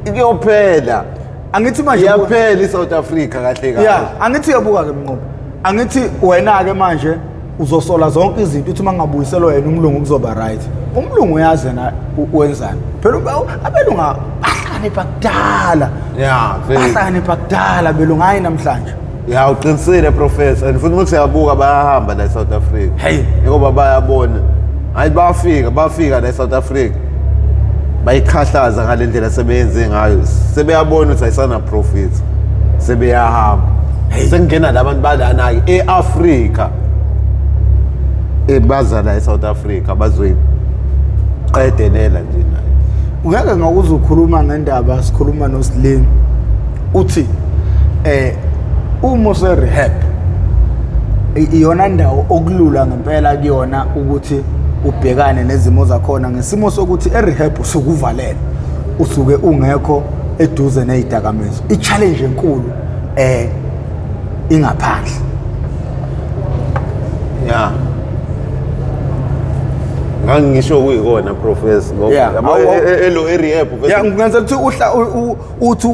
iyophela angithi manje iyaphela iSouth Africa kahle kahle angithi uyabuka ke mnqobo angithi wena ke manje uzosola zonke izinto uthi mangabuyiselwa yena umlungu kuzoba right umlungu uyazi na wenzani phela abelunga bahlakanipha kudala bahlakanipha kudala belunga hayi namhlanje uqinisile professor and futhi ukuthi uyabuka bayahamba la eSouth Africa hey ngoba bayabona hayi bafika la eSouth Africa bayikhahlaza ngalendlela sebeyenze ngayo sebeyabona ukuthi ayisana profit sebeyahamba sengena labantu balana eAfrica ebazala eSouth Africa bazoyiqedelela nje nayo ungeke ngokuza ukukhuluma ngendaba sikhuluma noSlim uthi uma use rehab iyona ndawo okulula ngempela kuyona ukuthi ubhekane nezimo zakhona ngesimo sokuthi erehab usukuvalela usuke ungekho eduze nezidakamizwa i-challenge enkulu ingaphandle ngangisho kuyikona professor ngoba elo rehab ngenzela ukuthi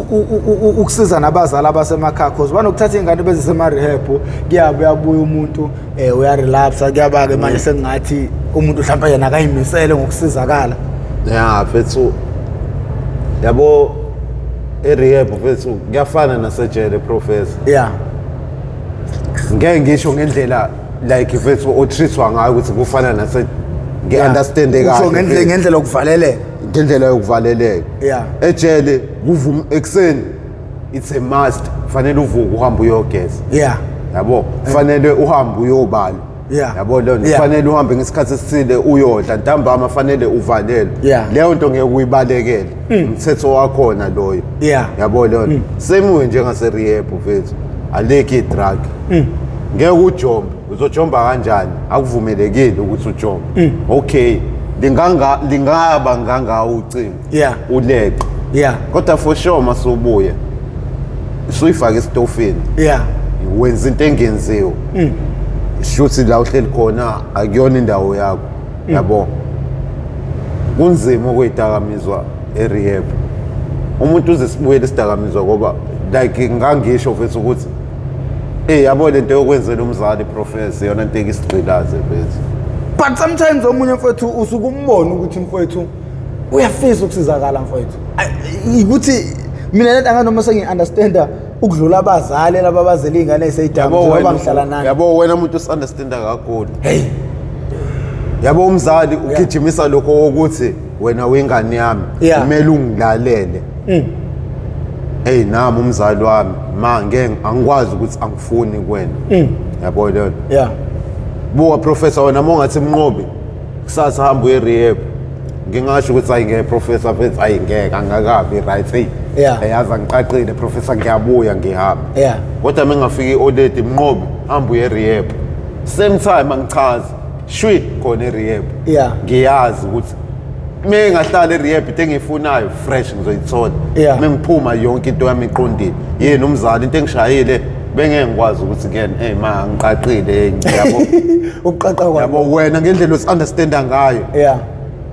ukusiza nabazali abasemakhaya cause banokuthatha ingane bezisema rehab kuyabuya umuntu uyarelapse kuyaba ke manje sengathi umuntu mhlawumbe yena akayimisele ngokusizakala fethu yabo rehab fethu kuyafana nasejele professor ngeke ngisho ngendlela like fethu otreatwa ngayo ukuthi kufana nase ngi-understande kahle ngendlela okuvaleleka ngendlela yokuvaleleka ejele kuvuma ekseni it's a must kufanele uvuke uhambe uyogeza yabo kufanele uhambe uyobala yabo lona kufanele uhambe ngesikhathi esithile uyodla ntambama kufanele uvalele leyo nto ngeke uyibalekele umthetho wakhona loyo yabo lona semuwe njengase rehab fethu aleke drug ngeke ujombe uzojomba kanjani akuvumelekile ukuthi ujombe okay lingaba nganga ucingo uleqe kodwa for sure masubuya suyifaka estofini wenza into engenziwe shuthi la uhleli khona akuyona indawo yakho yabo kunzima ukuyitakamizwa erehab umuntu uzesibuyele isidakamizwa ngoba like ngangisho mfethu ukuthi yabo lento yokwenzela umzali professor yona into ekisigqilaze mfethu but sometimes omunye mfethu usuke umbona ukuthi mfethu uyafisa ukusizakala mfethu ukuthi mina lento anganoma sengi-understanda ukudlula abazali laba abazela iy'ngane eseyidakamizwa ngoba ngihlala nani yabo wena umuntu usi-understanda kakhulu yabo umzali ugijimisa lokho ukuthi wena wengane yami Yeah. kumele ungilalele hey nami umzali wami angikwazi ukuthi angifuni kuwena yabo leyo yeah buka professor wena mongathi mnqobi kusasa hamba uye-rehab ngingasho ukuthi ayingeke professor mfethu ayingeke angakabi right hey Yeah. yazi angiqaqile professor ngiyabuya ngihamba yeah kodwa mengafika i-audit mnqobi hamba uye-rehab same time angichaza shwi khona e-rehab Yeah. ngiyazi ukuthi mengahlala e-rehab into engiyifunayo fresh ngizoyithola Yeah. mengiphuma yonke into yami iqondile yini umzali into engishayile bengeke ngikwazi ukuthi kuyena ma angiqaqile ngiyabo ukuqaqa kwabo yabo wena ngendlela osi-understanda ngayo yeah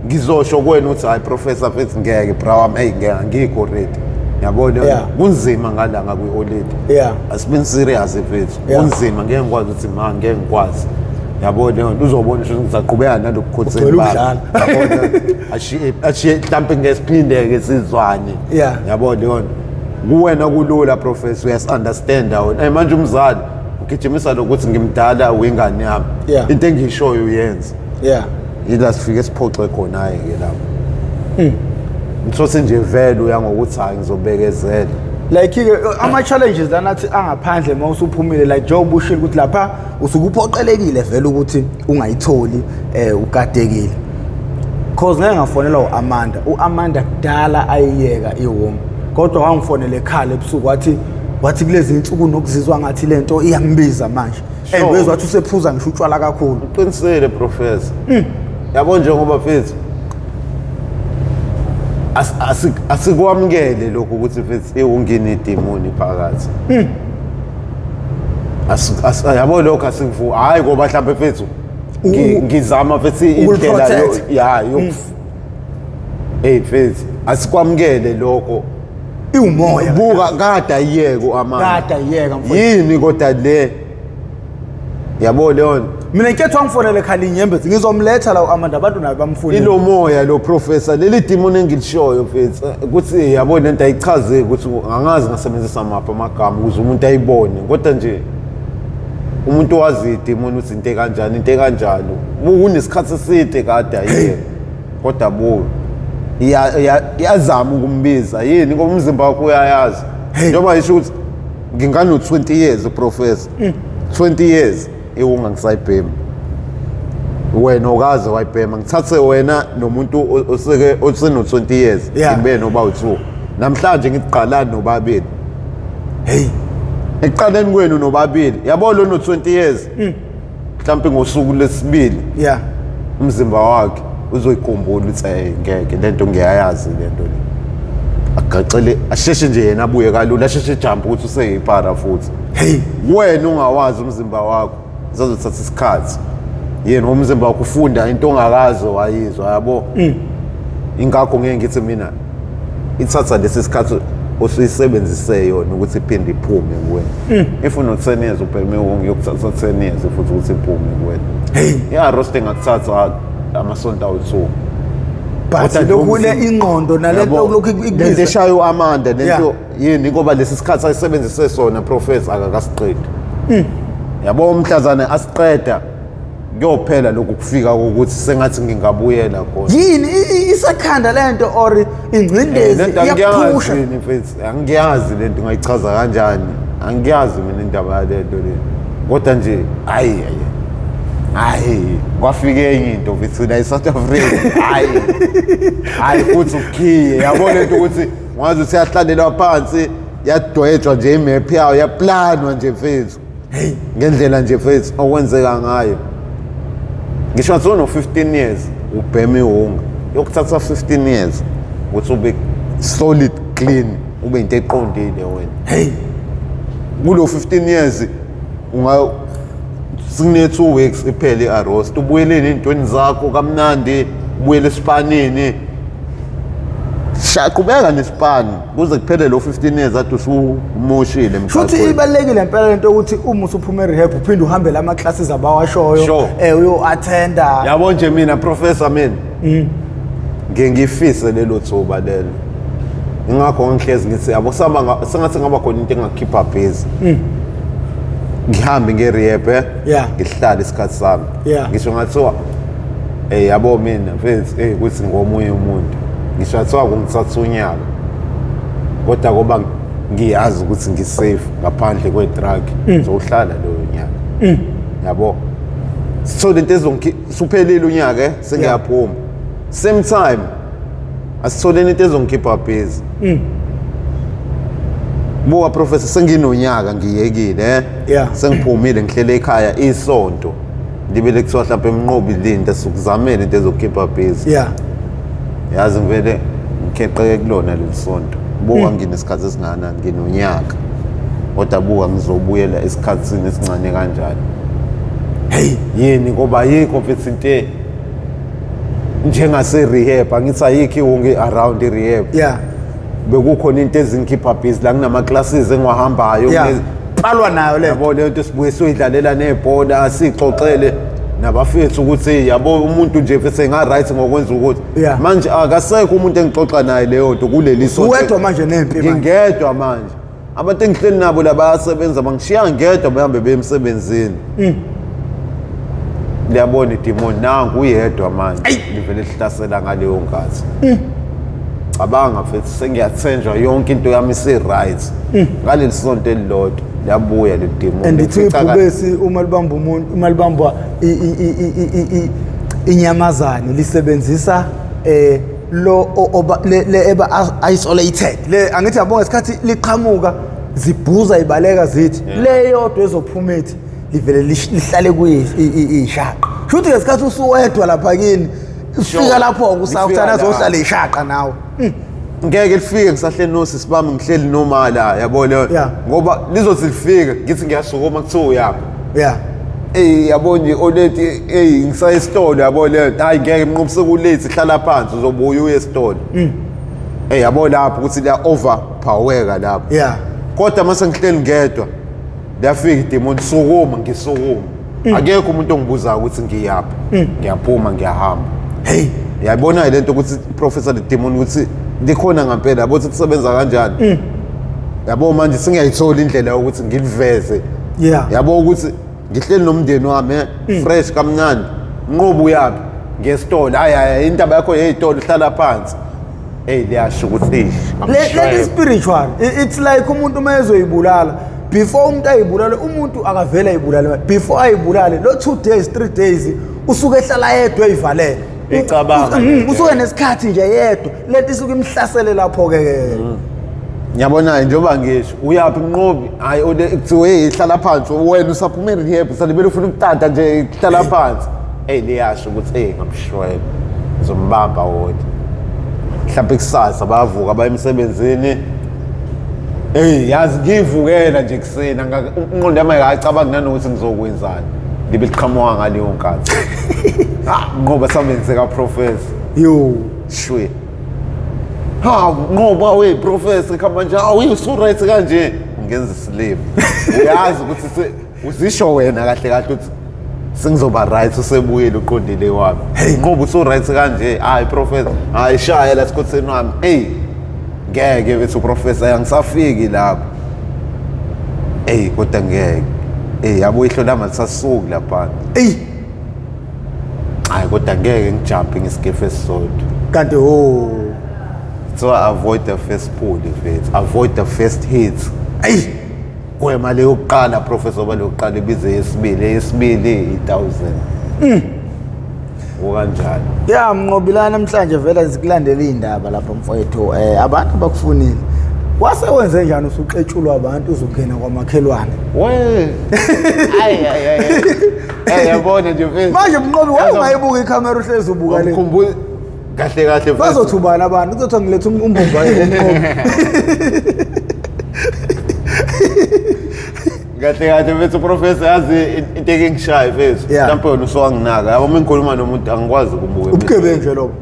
ngizosho kuwena ukuthi hayi professor mfethu ngeke bra wami ngeke angikho ready yabona Yeah. kunzima ngalanga kwi-audit yeah asibeni serious mfethu Yeah. kunzima ngeke ngikwazi ukuthi ma ngeke ngikwazi yabona uzobona ukuthi ngizaqhubeka nalokukhotheni Udlala. yabona ashiye mhlampe ngesiphinde-ke sizwane Yeah. yabona yona kuwena kulula professor uyas-understanda wena manje umzali ugijimisa lokuthi ngimdala wengane yami Yeah. into engiyishoyo uyenza yeah yila sifike siphoxe khona-ke lapho ngithose nje vele uya ngokuthi hayi ngizobekezela like ama-challenges lana athi angaphandle uma usuphumile like njengoba ushilo ukuthi lapha usukuphoqelekile vele ukuthi ungayitholi ugadekile cause ngeke ngafonela u-Amanda u-Amanda kudala ayiyeka ihome kodwa wangifonela ekhala ebusuku wathi kulezi insuku nokuzizwa ngathi lento iyambiza manje and wezwa wathi usephuza ngisho utshwala kakhulu uqinisele professor yabo njengoba mfethu asikwamukele lokho ukuthi mfethu ungine idemoni phakathi yabo lokho asikuvu hayi ngoba mhlawumbe mfethu ngizama mfethu indlela hey mfethu asikwamukele lokho iwumoya buka kade ayiyeke u-Amanda kade ayiyeka mfowethu yini kodwa le yabo leyo mina nketho wangifonele ekhaya inyembezi ngizomletha la u-Amanda abantu nabe bamfunile ilo moya lo professor leli demon engilishoyo mfethu ukuthi yabo lento ayichaze ukuthi angazi ngasebenzisa amaphi amagama ukuze umuntu ayibone kodwa nje umuntu wazi idemon uthi into kanjalo kunesikhathi eside kade ayike kodwa bo iyazama ukumbiza yini ngoba umzimba wakho uyayazi njengoba yisho ukuthi ngingano 20 years professor 20 years ungangisayibhema wena okaze wayibhema ngithathe wena nomuntu oseke oseno 20 years ngibe noba u2 namhlanje ngiqalana nobabili hey eqaleni kwenu nobabili yabo lo no 20 years mhlawumbe ngosuku lesibili yeah umzimba wakhe uzoyikhumbula ukuthi ngeke lento ngiyayazi lento le agacele asheshe nje yena abuye kalula asheshe jump ukuthi useyipara futhi hey wena ungawazi umzimba wakho uzozothatha isikhathi yena umzimba wakho ufunda into ongakazi wayizwa yabo ingakho ngeke ngithi mina ithatha lesi sikhathi osuyisebenzise yona ukuthi iphinde iphume kuwena if uno 10 years ubheme ngiyokuthatha 10 years futhi ukuthi iphume kuwena hey ya roasting akuthatha amasonto awu2 but lokule ingqondo nalento lokhu lento eshayo u-Amanda lento yini ngoba lesi sikhathi ayisebenzise sona professor akakasiqedi yabo umhlazana asiqeda kuyophela lokhu kufika ukuthi sengathi ngingabuyela khona yini isakhanda lento or ingcindezi iyaphusha mfethu angiyazi lento ngayichaza kanjani angiyazi mina indaba yalento le kodwa nje hayi kwafike enye into mfethu la eSouth Africa hayi futhi ukhiye yabona lento ukuthi ngazi ukuthi yahlalela phansi yadwetshwa nje imap yayo yaplanwa nje mfethu ngendlela nje mfethu okwenzeka ngayo ngisho ngathi no 15 years ubheme ihunga yokuthatha 15 years ukuthi ube solid clean ube into eqondile wena kulo 15 years sine 2 weeks iphele i-arrest ubuyeleni intweni zakho kamnandi ubuyele esipanini shaqhubeka nesipani kuze kuphele lo 15 years athi usumushile futhi ibalekile impela lento ukuthi uma usuphuma e-rehab uphinde uhambe lama classes abawashoyo uyo attenda yabo nje mina professor mina ngengifise lelo thuba lelo ingakho ngihlezi ngithi yabo sengathi ngaba khona into engakhipha busy ngihambe nge-rehab ngihlala isikhathi sami ngisho ngathiwa yabo mina mfethu kuthi ngomunye umuntu ngisho athiwa kungithatha unyaka kodwa ngoba ngiyazi ukuthi ngisafe ngaphandle kwe-drug ngizohlala loyo nyaka yabo sithole into suphelile unyaka sengiyaphuma same time asithole into ezongikhipha busy buka professor senginonyaka ngiyekile sengiphumile ngihlele ekhaya isonto libele kuthiwa mhlawumbe emnqobi linto sukuzamela into ezokukhipha busy yazi ngivele ngikheqeke kulona leli sonto buka nginesikhathi esingakanani nginonyaka kodwa buka ngizobuyela esikhathini esincane kanjani yini ngoba ayikho mfethu into njengase rehab angithi ayikho wonke around i-rehab bekukhona into ezingikhipha busy la kunama classes engiwahambayo qalwa nayo le yabo le nto sibuye soyidlalela nebhola sixoxele nabafethu ukuthi yabo umuntu nje bese nga right ngokwenza ukuthi manje akasekho umuntu engixoxa naye leyo nto kuleli sonto uwedwa manje nempi manje ngingedwa manje abantu engihleli nabo la bayasebenza bangishiya ngedwa behambe bemsebenzini liyabona idemon nangu uyedwa manje livele lihlasela ngaleyo nkathi cabanga mfethu sengiyathenjwa yonke into yami isi-right ngaleli sonto elilodwa liyabuya le demon and ithi ibhubesi uma libamba umuntu uma libamba inyamazane lisebenzisa lo le eba isolated le angithi yabonga isikhathi liqhamuka zibhuza ibaleka zithi le yodwa ezophumethi livele lihlale kuyishaqa futhi ngesikhathi usuwedwa lapha kini ufika lapho usakuthana zohlala ishaqa nawe ngeke lifike ngisahleli nosisi bami ngihleli nomala yabo leyo ngoba lizothi lifike ngithi ngiyasukuma kuthiwa uyapha yabo nje oleti ngisaye esitolo yabo leyo hayi ngeke nginqobise kulate hlala phansi uzobuya uye esitolo yabo lapho ukuthi liya overpower lapho kodwa mase ngihleli ngedwa liyafika idemon sukuma ngisukuma akekho umuntu ongibuzayo ukuthi ngiyapha ngiyaphuma ngiyahamba yayibona lento ukuthi professor demon ukuthi likhona ngempela yabo ukuthi kusebenza kanjani yabo manje singiyayithola indlela yokuthi ngiliveze yabo ukuthi ngihleli nomndeni wami fresh kamnandi nqobo uyaphi ngesitolo hayi indaba yakho yeyitolo hlala phansi liyasho ukuthi le spiritual it's like umuntu mayezoyibulala before umuntu ayibulale umuntu akavela ayibulale before ayibulale lo 2 days 3 days usuke ehlala yedwa eyivalele icabanga usuke nesikhathi nje yedwa lethi isuke imhlasele lapho ke ngiyabona njengoba ngisho uyaphi inqobi hayi kuthiwe ihlala phansi wena usaphumile rehab salibele ufuna ukutata nje ihlala phansi liyasho ukuthi ngamshwele ngizombamba wona mhlawumbe kusasa bayavuka abayemsebenzini yazi ngivukela nje kusena unqondo yami ayicabanga nanokuthi ngizokwenzani libe liqhamuka ngaleyo nkathi ngoba samenzeka professor shwe ngoba we professor khamba nje so right kanje ngenza isilebe uyazi ukuthi uzisho wena kahle kahle uthi sengizoba right usebuyele uqondile wami ngoba so right kanje hayi professor hayi shaya la sikhotheni wami ngeke bethu professor angisafiki lapho kodwa ngeke yabo ihlo lami lisasuku lapha hayi kodwa ngeke ngijumpe ngisikefe esisodwa kanti so avoid the first pull avoid the first hit kwema leyo yokuqala professor bale yokuqala ibize yesibili 1000 okanjalo mnqobilana namhlanje vela zikulandela indaba lapha mfowethu abantu bakufunile wase wenze njani usuqetshulwa abantu uzongena kwamakhelwane yabona nje mfethu manje mnqobi wangayibuka ikhamera uhlezi ubuka le kahle kahle bazothubana abantu kuzothi ngilethe umbumba yomqobi kahle mfethu professor yazi into engishaya mfethu mhlawumbe wena usowanginaka yabo uma ngikhuluma nomuntu angikwazi ukubuka ubugebengu nje lokho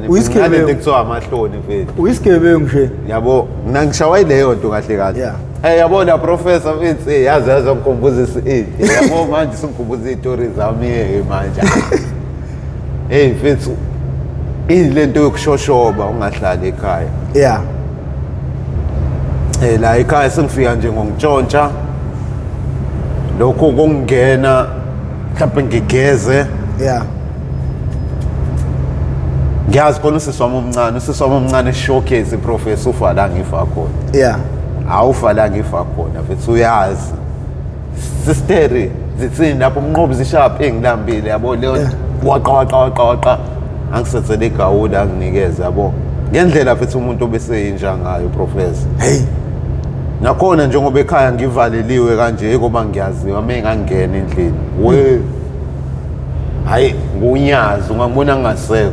uyisigebengu kuthiwa amahloni mfethu uyisigebengu nje yabo ngishawa leyo nto kahle yabona professor mfethu yazi ngikhumbuza yabo manje singikhumbuza izitori zami manje mfethu lento yokushoshoba ungahlali ekhaya la ekhaya sengifika nje ngongitshontsha lokho kungena mhlawumbe ngigeze ngiyazi khona usisi wami omncane showcase professor ufa la ngifa khona yeah awufa la ngifa khona mfethu uyazi sisteri zithini lapho umnqobi zishapha engilambile yabo leyo waqa angisetsele igawula anginikeze yabo ngendlela mfethu umuntu obeseyinja ngayo professor hey nakhona njengoba ekhaya ngivaleliwe kanje ngoba ngiyaziwa mengangena endlini we hayi ngunyazi ungangibona ngingasekho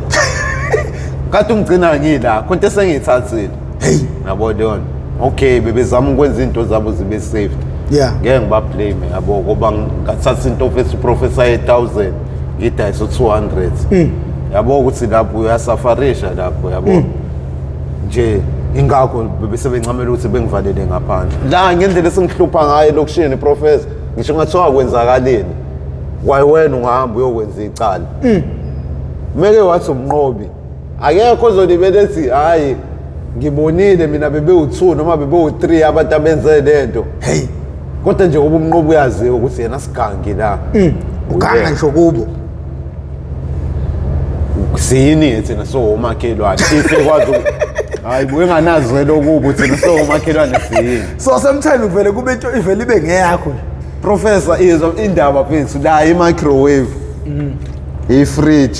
kade ungigcina ngila konke sengithathile hey yabo leona okay bebezama ukwenza into zabo zibe safe yeah ngeke ngibablame yabo ngoba ngathatha into office professor 1000 ngidayisa 200 yabo ukuthi lapho uyasafarisha lapho yabo nje ingakho bebesebencamela ukuthi bengivalele ngaphandle la ngendlela esingihlupha ngayo lokushini professor ngisho ngathiwa kwenzakaleni kwaye wena ungahamba uyokwenza icala meke wathi umnqobi akekho ozolibele ethi hayi ngibonile mina bebe u2 noma bebe u3 abantu abenze lento hey kodwa nje ngoba umnqobi uyaziwa ukuthi yena sigangi la uganga ngisho kubo siyini thina so umakhelwane isekwazi hayi buye nganazi lokubo thina so umakhelwane siyini so sometimes uvele kube into ivele ibe ngeyakho professor izwa indaba mfethu la i-microwave i-fridge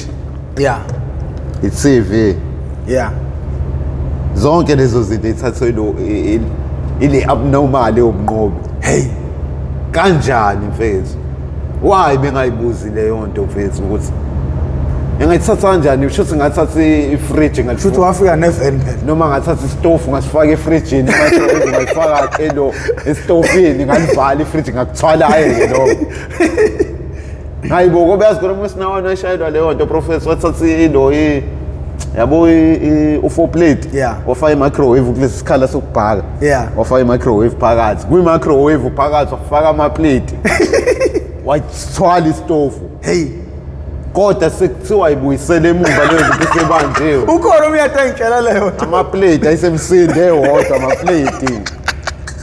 yeah i-TV yeah zonke lezo zinto ithathwe ile abnormal yomnqobi hey kanjani mfethu why bengayibuzi leyo nto mfethu ukuthi engayithatha kanjani usho ngathatha i-fridge ngisho wafika nevan phela noma ngathatha istove ngasifaka e-fridge manje ngayifaka estofini ngalivala i-fridge ngakuthwala yeke lo hayibo ngoba yazi khona musinawana eshayelwa leyo nto professor wathatha ilo yabo u4 plate yeah wafaka i-microwave kulesi sikhala sokubhaka yeah wafaka i-microwave phakathi kwi-microwave phakathi wafaka ama-plate wathwala istove hey kodwa sekuthiwa ayibuyisele emumva leyo zinto sebanjiwe ukhona uyatengitshela leyo ama-plate ayisemsindi ewodwa ama-plate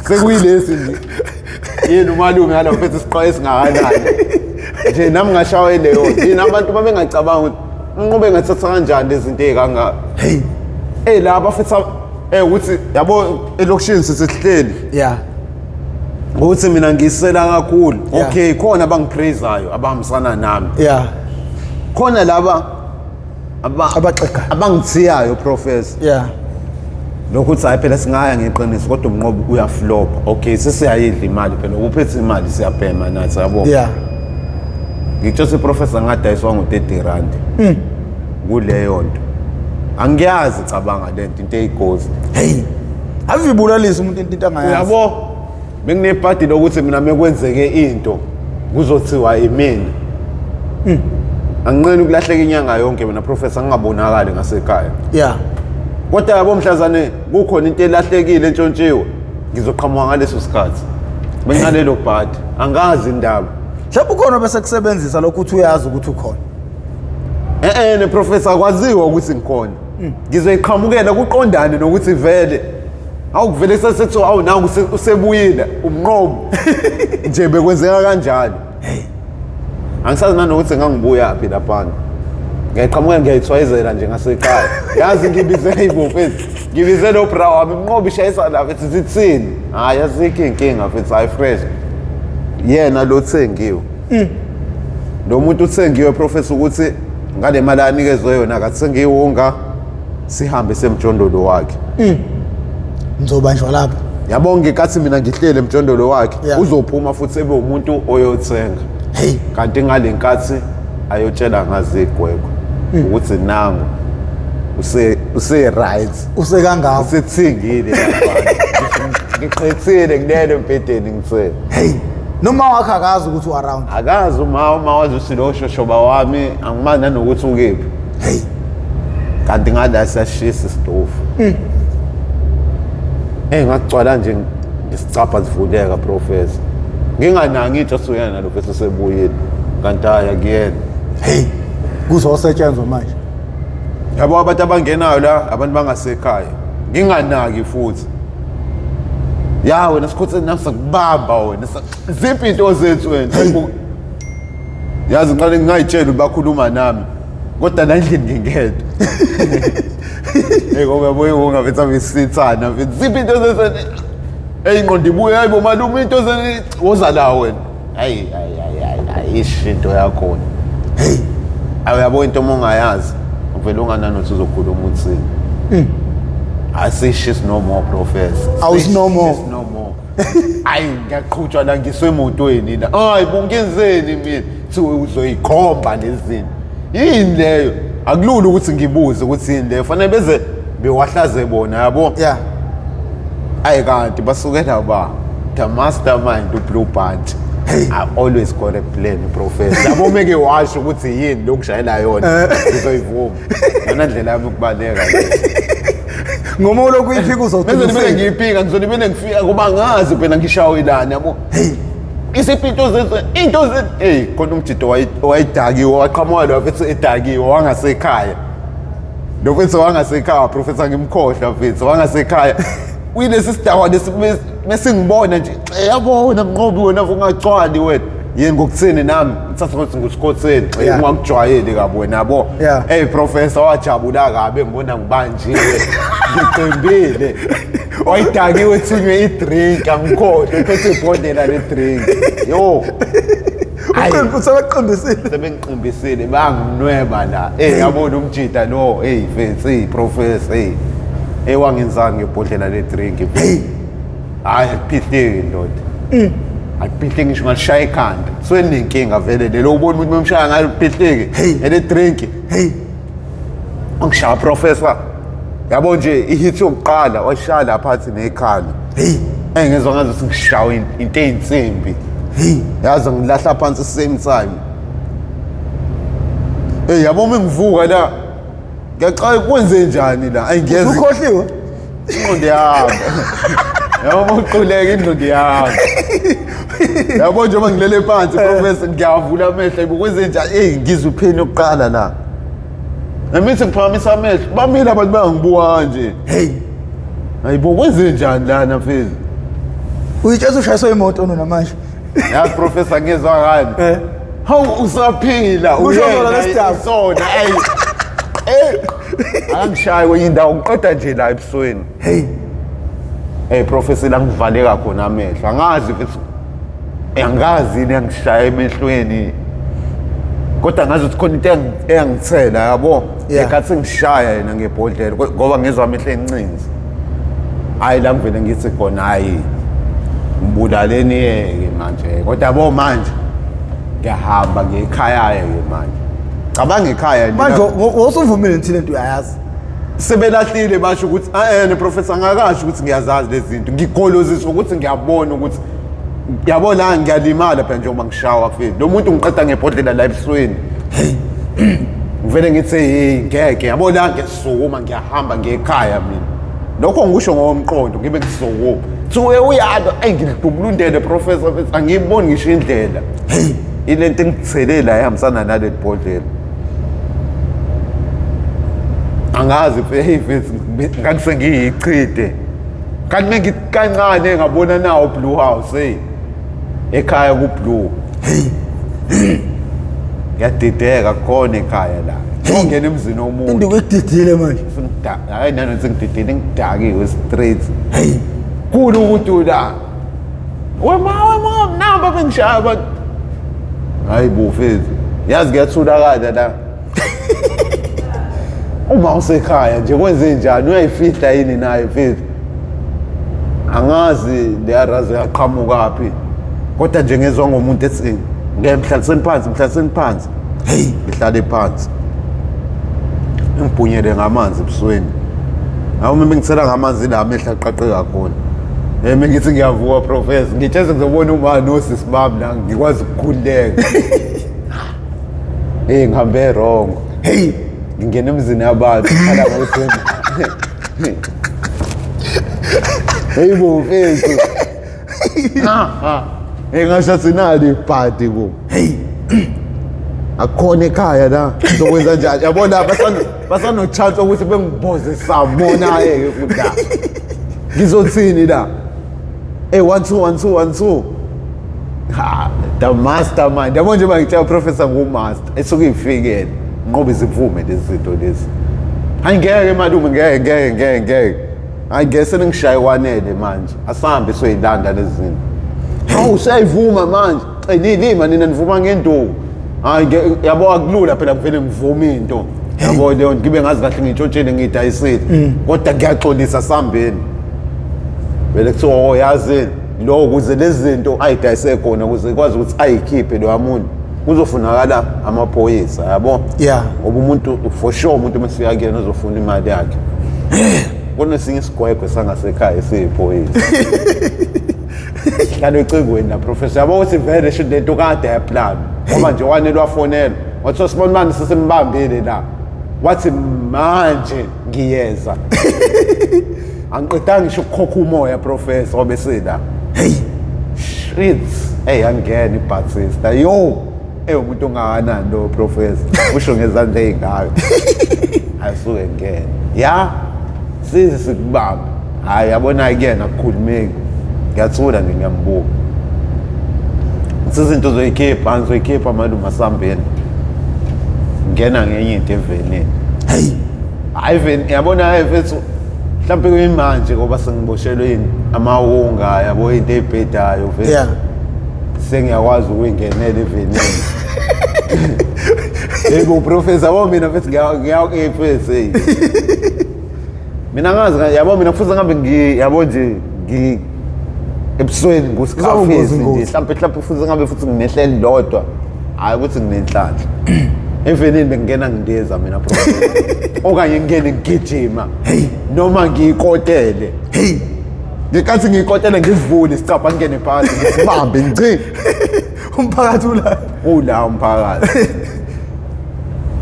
sekuyilesi nje yini umalume yala mfethu isiqwa esingakanani nje nami ngashawe leyo yini abantu babengacabanga ukuthi unqobe ngathatha kanjani lezi zinto ezikanga hey laba futhi ukuthi yabo elokishini sisihleli yeah ukuthi mina ngisela kakhulu okay khona abangipraiseayo abahambisana nami yeah khona laba abaxeka abangithiyayo professor yeah lokuthi hayi phela singaya ngeqiniso kodwa umnqobo uyaflopa okay sesiyayidla imali phela uphethe imali siyabhema nathi yabo yeah ngitshose professor ngadayiswa ngo-30 rand kuleyo nto angiyazi cabanga lento into eyigozi hey avibulalisa umuntu into angayazi yabo benginebhadi lokuthi mina mekwenzeke into kuzothiwa imina anginqeni ukulahleka inyanga yonke mina professor ngingabonakali ngasekhaya yeah kodwa yabo mhlazane kukhona into elahlekile entshontshiwe ngizoqhamuka ngaleso sikhathi bengalelo bhadi angazi indaba mhlawumbe ukhona bese kusebenzisa lokho uthi uyazi ukuthi ukhona ne professor kwaziwa ukuthi ngikhona ngizoyiqhamukela kuqondane nokuthi vele awukuvele sesethu awu nawu usebuyile umnqobo nje bekwenzeka kanjalo angisazi nanokuthi ngangibuya phi lapha ngiyayiqhamuka ngiyayithwayizela nje ngasekhaya yazi ngibizele ibofethi ngibizele obra wami umnqobo ishayisa la mfethu zithini hayi azikho inkinga mfethu hayi fresh yena lo thengiwe lo muntu uthengiwe professor ukuthi ngale mali anikezwe yona akathengiwunga sihambe semjondolo wakhe ngizobanjwa lapho yabonke ngenkathi mina ngihlele emjondolo wakhe uzophuma futhi ebe umuntu oyothenga hey kanti ngale nkathi ayotshela ngazigwegwe ukuthi nangu use right usekangaka usethingile lapha ngiqhethile kulelo mpedeni ngithe hey noma wakhe akazi ukuthi u around akazi uma wazi usilo shoshoba wami angimani nanokuthi ukephi hey kanti ngada siyashisa isitofu ngagcwala nje ngisicapha sivuleka professor ngingananga itsho suyena nalo bese sebuyile kanti haya kuyena hey kuzosetshenzwa manje yabo abantu abangenayo la abantu bangasekhaya nginganaki futhi ya wena sikhothe nakusakubamba wena ziphi into zethu wena yazi ngiqale ngingayitshela bakhuluma nami kodwa la endlini ngingedwa ngoba boye ungavitha visithana mfethu ziphi into zese eyinqondo ibuye hayibo malume into zese woza la wena hayi ishinto yakho hey awuyabo into ongayazi uvela ungananothi uzokhuluma uthini asishi's no more professor awus no more ayi ngiyaqhutshwa la ngiswe emotweni la hayi bongenzeni mina thi uzoyikhomba lezinto yini leyo akulula ukuthi ngibuze ukuthi yini leyo fanele beze bewahlaze bona yabo yeah ayi kanti basukela ba the mastermind uBlue Bunch I always got a plan professor yabo meke washo ukuthi yini lokushayela yona uzoyivuma yona ndlela yami ukubaleka ngoma lokuyifika uzothi bese ngiyipika ngizolibele ngifika kuba ngazi phela ngishawelana yabo isipito zethu into zethu khona umjito wayidakiwe waqhamuka lo mfethu edakiwe wangasekhaya lo mfethu wangasekhaya professor ngimkhohla mfethu wangasekhaya uyilesi sidawa mesingibona nje yabona ngobi wena ungacwali wena yini ngokuthini nami ngithatha ukuthi nguSkotseni ungakujwayeli kabi wena yabo professor wajabula kabi ngibona ngibanjiwe ngiqembile wayidakiwe thinywe idrink angikhohle uphethe ibhodlela le drink yo sebengiqimbisile banginweba la yabona umjita lo mfethu professor wangenzanga ngebhodlela le drink hayi akuphihleki ndoda akuphihleki ngisho ngalishaya ikhanda senenkinga vele lelo ubona ukuthi memshaya ngayo uphihleki ele drink angishaya professor yabo nje ihit yokuqala washaya lapha phansi nekhala engezwe ngathi ngishawa into eyinsimbi yazi ngilahla phansi same time yabo mengivuka la ngiyaqala kwenze njani la ayingeze ukhohliwe inqondo yami yabo uquleka inqondo yami yabo nje mangilele phansi professor ngiyavula amehlo ukwenze njani ngizwe upheni yokuqala la namithi ngiphakamisa amehlo bamile abantu bangibuka nje hayibo kwenze njani lana mfethu uyitshela ushayiswa imoto namanje yazi professor ngezwa ngani hawu usaphila uyena lesitaba sona angishaye kwenye indawo ngiqeda nje la ebusweni professor la ngivaleka khona amehlo angazi mfethu angazi yini angishaye emehlweni kodwa ngazi ukuthi khona into engithela yabo ngekhathi ngishaya yena ngebhodlela ngoba ngezwe amehlo encinci hayi la ngivele ngithi khona hayi ngibulaleni ke manje kodwa yabo manje ngiyahamba ngekhaya ke manje cabanga ekhaya manje wosuvumile nthi lento uyayazi sebelahlile basho ukuthi professor ngakasho ukuthi ngiyazazi lezi zinto ngigolozisa ukuthi ngiyabona ukuthi yabo la ngiyalimala phela njengoba ngishawa mfethu lo muntu ngiqeda ngebhodlela la ebusweni ngivele ngithi ngeke yabo la ngesukuma ngiyahamba ngekhaya mina lokho ngisho ngomqondo ngibe ngisukuma suke uyalo ngidubulundele professor mfethu angiyiboni ngisho indlela ilento engitselela ehambisana nale bhodlela angazi mfethu ngakuse ngiyichide kanti mengikancane ngabona nawo Blue House ekhaya kuBlue ngiyadideka khona ekhaya la ngongena emzini omuntu into wedidile manje hayi nani sengididile ngidakiwe straight kulo ukuthi la wema namba bengishaya abantu hayi bufethu yazi ngiyathulakala la uma usekhaya nje kwenze njani uyayifihla yini naye mfethu angazi leyarazi yaqhamukaphi kodwa nje ngezwe ngomuntu ethi ngihlaliseni phansi ngihlale phansi ngibhunyele ngamanzi ebusweni hawu mina ngithela ngamanzi la amehla aqaqeka khona ngithi ngiyavuka professor ngitsheze ngizobona uma nosisi bami la ngikwazi ukukhuleka ngihambe wrong ngingena emzini yabantu khala ngokuthi bo mfethu ngashathi nali ipati ku akhona ekhaya la ngizokwenza njani yabona basanochance ukuthi bengiboze sabona ke futhi la ngizothini la 1 2 the mastermind yabo nje mangitshela professor ngumaster esuke ifikele ngoba izivume lezi zinto lezi Angeke malume ngeke. Hayi ngeke sengishaye wanele manje. Asambe soyilanda lezi zinto. Hawu usayivuma manje. Nilima nina nivuma ngenduku. Hayi yabo akulula phela kuvele ngivuma into. Yabo leyo ngibe ngazi kahle ngitshotshele ngidayisile. Kodwa ngiyaxolisa sambeni. Vele kuthiwa yazi lo ukuze lezi zinto ayidayise khona ukuze ikwazi ukuthi ayikhiphe lo amuntu. Kuzofunakala amaphoyisa yabo. Yeah. Ngoba umuntu for sure umuntu mesifika kuyena uzofuna imali yakhe. Kunesinye isigwegwe sangasekhaya esiyiphoyisa. Hlalo ecingweni la professor yabo uthi vele should lento kade yaplan. Ngoba nje wanelwa fonela. Wathi Sibon manje sesimbambile la. Wathi manje ngiyeza. Angiqedanga ngisho ukukhokha umoya professor obesela. Hey. Shits. Hey angena ibhathista. Yo. Umuntu ongakanani lo professor. Usho ngezandla ezingayo. Asuke ngene. Ya. Size sikubamba. Hayi yabona again akukhulumeki. Ngiyathula nje ngiyambuka. Izinto zoyikhipha ngizoyikhipha malume asambeni. Ngena ngenye into evenini. Hey. Even yabona efethu mhlawumbe kuyimanje ngoba sengiboshelwe amawunga yabo into ezibhedayo vele. Yeah. Sengiyakwazi ukuyingenela evenini. Yebo professor wami mina mfethu ngiyakephe. Mina ngazi yabo mina kufuze ngihambe yabo nje ebusweni ngusikafisi nje mhlawumbe futhi ngabe futhi nginehleli lodwa hayi ukuthi nginenhlanhla evenini bengena ngideza mina professor okanye ngene ngigijima noma ngiyikotele ngikathi ngiyikotele ngizivule isicapha ngene phakathi ngisibambe ngci umphakathi ula umphakathi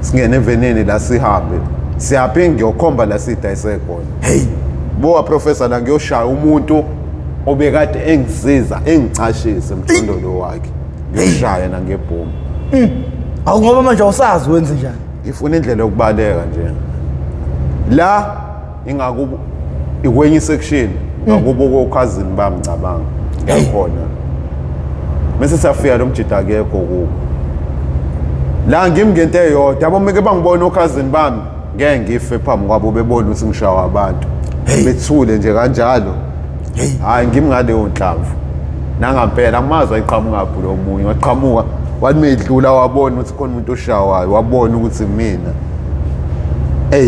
singene evenini la sihambe siyaphi ngiyokhomba la sidayise khona boa professor la ngiyoshaya umuntu obekade engisiza engicashise emthondolo wakhe ngishaya na ngebhomu awungoba manje awusazi wenze njani ngifuna indlela yokubaleka nje la ingakubo ikwenye section ngakubo kokhazini bamcabanga yakhona bese safika lo mjida akekho kubo la ngimngente eyodwa yabo meke bangibona okhazini bami ngeke ngife phambi kwabo bebona ukuthi ngishawa abantu bethule nje kanjalo hayi ngimngale onhlamvu nangampela amazi ayiqhamuka phi lo munye waqhamuka wathi medlula wabona ukuthi khona umuntu oshawayo wabona ukuthi mina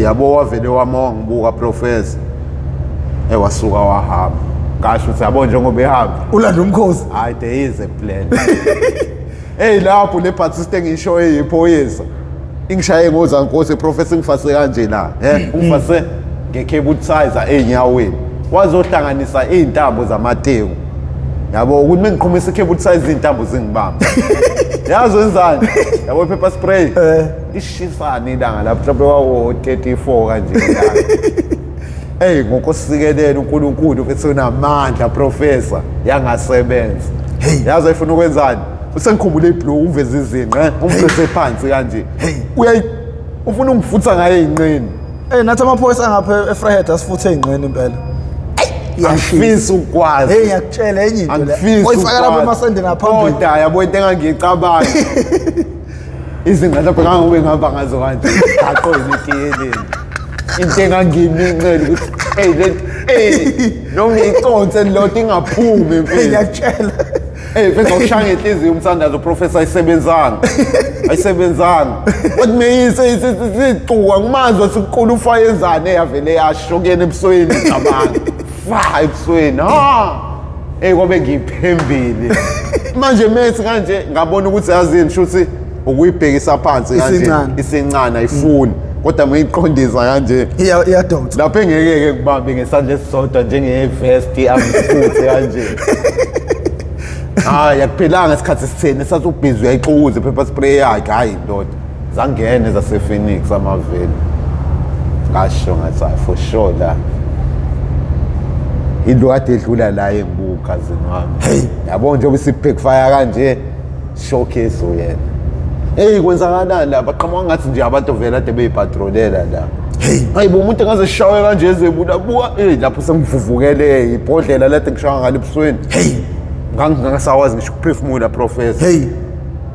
yabo wavele wamawongibuka professor wasuka wahamba kasho ukuthi yabo njengoba ehamba ulanda umkhosi hayi there is a plan lapho le participant engisho eyiphoyisa ingishaye ngozankosi professor ngifase kanje la ungifase ngecable sizer enyaweni wazohlanganisa izintambo zamateku yabo ukuthi mengiqhumisa icable size izintambo zingibamba yazi wenzani yabo pepper spray ishisana ilanga lapho mhlawumbe wawo 34 kanje la ngokosikelela uNkulunkulu futhi unamandla professor yangasebenza yazi ayifuna ukwenzani usengikhumbule iblow uveze izinqa umpresse phansi kanje ufuna ungifutha ngaye izinqeni nathi amaphoyisa ngapha eFreehead asifuthe izinqeni impela angifisa ukwazi ngiyakutshela enye into le oyifaka lapha emasendeni aphambili kodwa yabo into engangicabanga izinqa lapho ngangobe ngihamba ngazo kanje aqoyini itiyeleni into engangiminqela ukuthi noma iconse lodwa ingaphumi impela ngiyakutshela bese ushaya ngenhliziyo umthandazo professor ayisebenzanga wathi meyise isicuka ngimazi wasikuqula ufayezane eyavele yasho kuyena ebusweni cabanga fa ebusweni kobe ngiphembile manje methi kanje ngabona ukuthi yazini shuthi ukuyibhekisa phansi kanje isincane ayifuni kodwa mayiqondisa kanje iyadonsa lapho engeke ngibambe ngesandla esisodwa njengevest amfuthe kanje yakuphelanga isikhathi sitheni sasubhizi uyayixukuza pepper spray yakhe hayi ndoda zangene zasePhoenix amaveni ngasho ngathi for sure la into kade edlula la embuka zinwami yabo nje obisibreakfire kanje showcase uyena kwenzakalani la baqhamuka ngathi nje abantu vele ade beyipatrolela la hayibo umuntu engaze shawe kanje ezebula buka lapho sengivuvukele ibhodlela lade ngishawa ngale ebusweni ngangasawazi ngisho ukuphefumula professor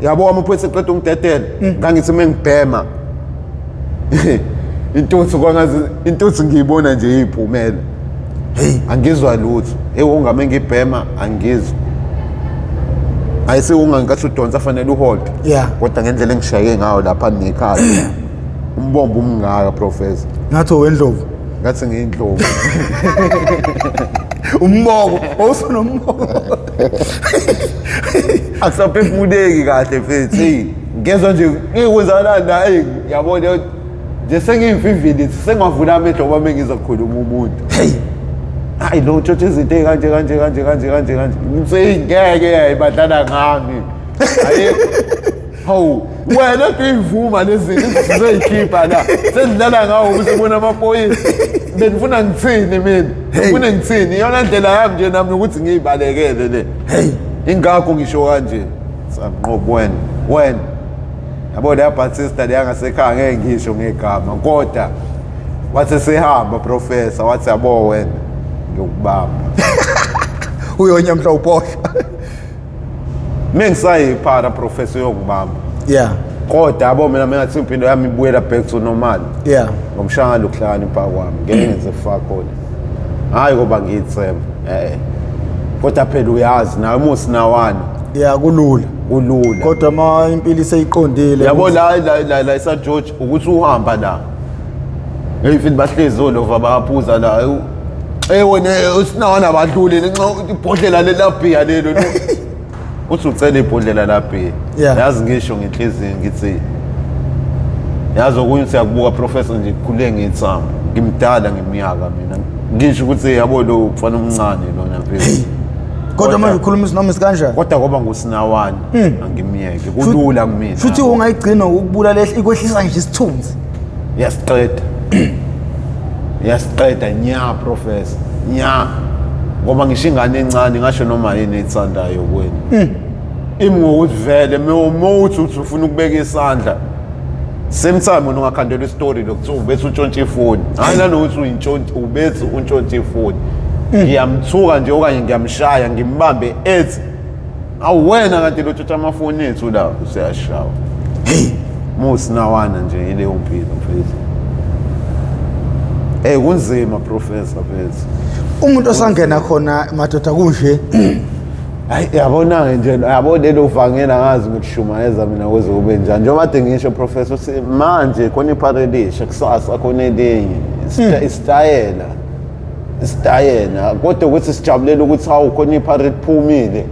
yabo amaphoyisa eqeda ungidedela ngangithi mengibhema intuthu kwangazi intuthu ngiyibona nje iphumela. Hey, angizwa lutho. Ungame ngibhema angizwa. Ayise ungangikathi udonsa fanele uhold. Yeah. Kodwa ngendlela engishaye ngayo lapha nekhaya. Umbombo umngaka professor. Ngathi wendlovu. Ngathi ngiyindlovu. Umboko, awusonomboko. Akusaphefumuleki kahle mfethu. Ngezwe nje ngikwenzakalani la yabona nje sengiyimfivili sengavula amehlo ngoba mengizokhuluma umuntu. Hey. Hayi lo tshothe izinto kanje. Ngeke badlala ngami. Hayi. Hawu, wena kuyivuma lezi zinto sizoyikhipha la. Sendlala ngawo ubusebona amaphoyisa. Benifuna ngithini mina? Ngifuna ngithini? Iyona ndlela yami nje nami ukuthi ngiyibalekele le. Hey, ingakho ngisho kanje. Sanqobo wena. Yabo le Baptista leyangasekhaya ngeke ngisho ngegama kodwa wathi sehamba professor wathi yabo wena ngiyokubamba. uyonyamhla uphosha. Mengisayiphara professor yokubamba. Yeah. Kodwa yabo mina ngathi impilo yami ibuyela back to normal. Yeah. Ngomshanga lokuhlakanipha kwami ngeke ngize fakona. Hayi ngoba ngiyithemba. Kodwa phela uyazi nawe musinawana. Yeah, kulula. Kodwa ma impilo seyiqondile. Yabo la isa George ukuthi uhamba la. Hey mfethu bahlezi olova bayaphuza la. Wena usinawana abadluli nxa ibhodlela lelabhiya lelo. Uthi ucela ibhodlela labhiya. Yazi ngisho ngenhliziyo ngithi yazi okunye siyakubuka professor nje khule ngithamba. Ngimdala ngeminyaka mina. Ngisho ukuthi yabo lo ufana omncane lona mfethu. Kodwa manje ukhuluma isinoma isikanjani? Kodwa ngoba ngusinawana angimiyeke kulula kumina. Futhi ungayigcina ukubulala ikwehlisa nje isithunzi. Yasiqeda nya professor. Nya. Ngoba ngisho ingane encane ngasho noma yini ethandayo kuwena. Ngokuthi vele uthi ufuna ukubeka isandla. Same time ungakhandela istory lokuthi ubethe untshontshe ifoni. Hayi nanokuthi uyintshontshe ubethe untshontshe ifoni. Ngiyamthuka nje okanye ngiyamshaya ngimbambe ethi awuwena kanti lo tshotha amafoni ethu la useyashawa. Hey, musinawana nje ile umpilo mfethu. Kunzima professor mfethu. Umuntu osangena khona madoda kunje. Hayi yabona nje yabo lelo Wangena ngazi ukukushumayeza mina kuze kube njani. Njengoba ade ngisho professor manje khona iparadisha kusasa khona elinye isitayela kodwa ukuthi sijabulela ukuthi hawu khona iparade phumile.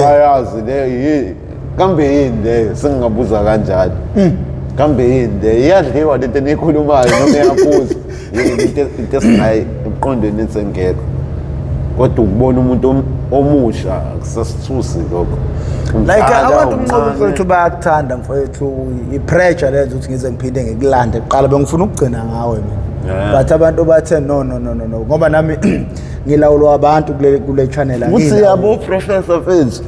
Ayazi le kambe yini le singabuza kanjani. Kambe yini le iyadliwa lento enikhulumayo noma yaphuza. Into esinayi emqondweni etsengekho. Kodwa ukubona umuntu omusha akusasithusi lokho. Like abantu umnqobo wethu bayakuthanda mfowethu ipressure lenza ukuthi ngize ngiphinde ngikulande kuqala bengifuna ukugcina ngawe mina. But abantu bathe no ngoba nami ngilawulwa abantu kule channel angina. Uthi yabo professor mfethu.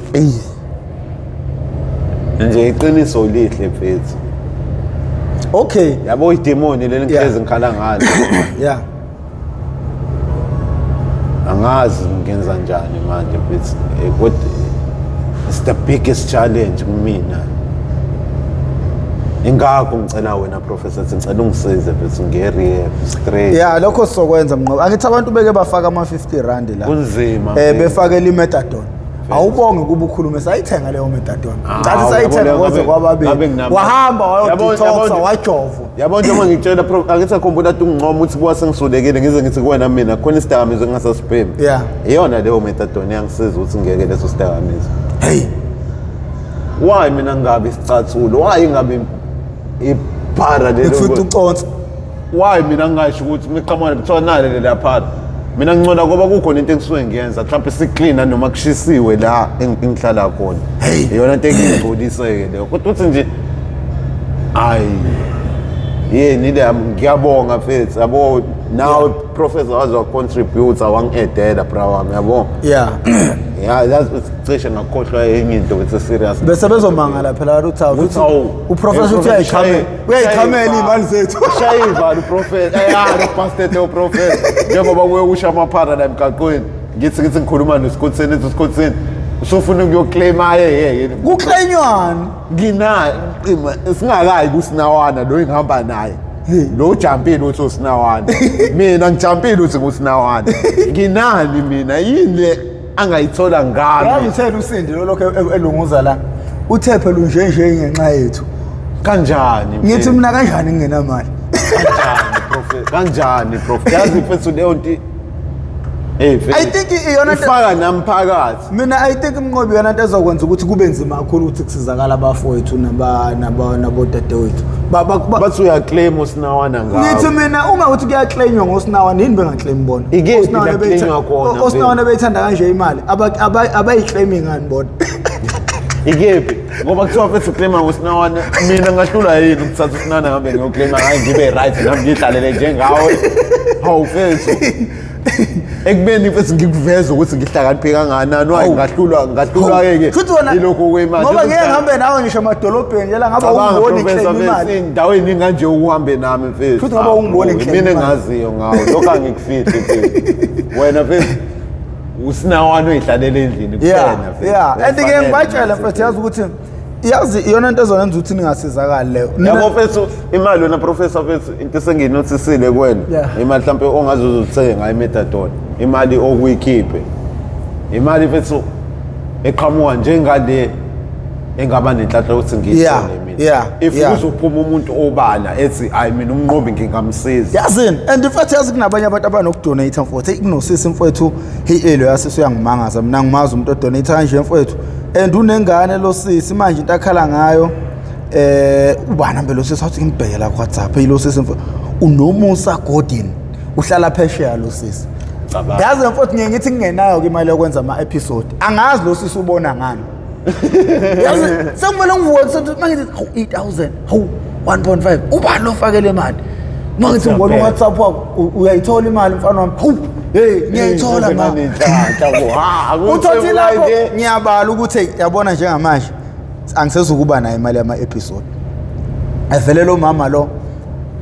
Nje iqiniso lihle mfethu. Okay. Yabo idemoni leli ngihlezi ngikhala ngalo. Yeah. Angazi ngenza njani manje mfethu. Kodwa it's the biggest challenge kumina. Ingakho ngicela wena professor ngicela ungisize mfethu nge-rehab straight. Yeah, lokho sizokwenza mnqobo. Angithi abantu beke bafaka ama-50 la. Kunzima. Befake imetadone. Awubonge kuba ukhulume sayithenga leyo metadone. Ngathi sayithenga kwaze kwababili. Wahamba wayodetoxa wajova. Yabo njengoba ngitshela prof angithi akhombula ukuthi ungcomo ukuthi kuwa sengisulekile ngize ngithi kuwena mina khona isidakamizwa engasasiphem. Yeah. Iyona leyo metadone yangisiza ukuthi ngeke leso sidakamizwa. Hey. Why mina ngabe isicathulo? Why ngabe iphara lelo? Futhi uconsa. Why mina ngasho ukuthi ngiqhamuka kuthiwa nale le phara? Mina ngicona ngoba kukhona into engisuke ngiyenza mhlawumbe siclean noma kushisiwe la engihlala khona. Iyona into engigcoliseke leyo. Kodwa uthi nje yini le ngiyabonga mfethu yabo now professor wazo contribute awangedela bra wami yabo. Yeah. Yeah, that's cishe ngakhohlwa enye into ukuthi serious. Bese bezomangala phela ukuthi uprofessor uthi uyayikhamela imali zethu. Shayiva uprofessor pastor uprofessor njengoba kuyokusha amaphara la emgaqweni ngithi ngikhuluma noScotseni usufuna ukuyoclaim yini kuclainywana ngina singakayi kusinawana lo engihamba naye lo jumpile uthi usinawana mina ngijumpile uthi ngusinawana nginani mina yini le angayithola ngami ngithela usindi lokho elunguza la uthe phela unjenje ngenxa yethu kanjani ngithi mina kanjani ngingenamali kanjani prof yazi mfethu leyo nto I think iyona nto ifaka namphakathi mina I think umnqobi yona nto ezokwenza ukuthi kube nzima kakhulu ukuthi kusizakala abafowethu nabodadewethu bathi uyaclaim usinawana ngawo ngithi mina uma uthi kuyaclaimwa ngosinawana yini bengaclaim bona osinawana beyithanda kanje imali abayiclaimi ngani bona ikephi ngoba kuthiwa mfethu uclaima ngosinawana mina ngahlula yini ukuthatha usinana ngabe ngiyoclaima ngaye ngibe right nami ngihlalele njengawe hawu mfethu ekubeni mfethu ngikuveza ukuthi ngihlakaniphe kanganani wayi ngahlulwa ke ilokho kwemali ngoba ngeke ngihambe nawe ngisho amadolobheni njela ngaba ungiboni claim imali endaweni inganje uhambe nami mfethu futhi ngaba ungiboni claim mina engaziyo ngawo lokho angikufihli mfethu wena mfethu usinawana oyihlalele endlini kuphela mfethu and ke ngibatshela mfethu yazi ukuthi yazi iyona into ezonenza ukuthi ningasizakali leyo yabo mfethu imali wena professor mfethu into esenginotisile kuwena imali mhlawumbe ongazozuthenga ngayo methadone imali okuyikhiphe imali mfethu eqhamuka njengale engaba nenhlanhla ukuthi ngiyithole mina if uzophuma umuntu obala ethi I mina umnqobi ngingamsiza yazini and mfethu yazi kunabanye abantu abanokudonate mfethu ikunosisi mfethu hey elo yasisi uyangimangaza mina ngimazi umuntu odonate kanje mfethu and unengane lo sisi manje into akhala ngayo ubana mbe lo sisi wathi ngimbhekela ku WhatsApp lo sisi unomusa Godin uhlala phesheya lo sisi yazi mfowethu ngithi kungenayo ke imali yokwenza ama episode angazi lo sisi ubona ngani yazi sekumele ngivuke sethi mangithi 8000 hawu 1.5 ubani lo fakele imali mangithi ngibona WhatsApp wakho uyayithola imali mfana wami hawu hey ngiyayithola mama uthi lapho ngiyabala ukuthi yabona njengamanje angisezukuba nayo imali yama episode avele lo mama lo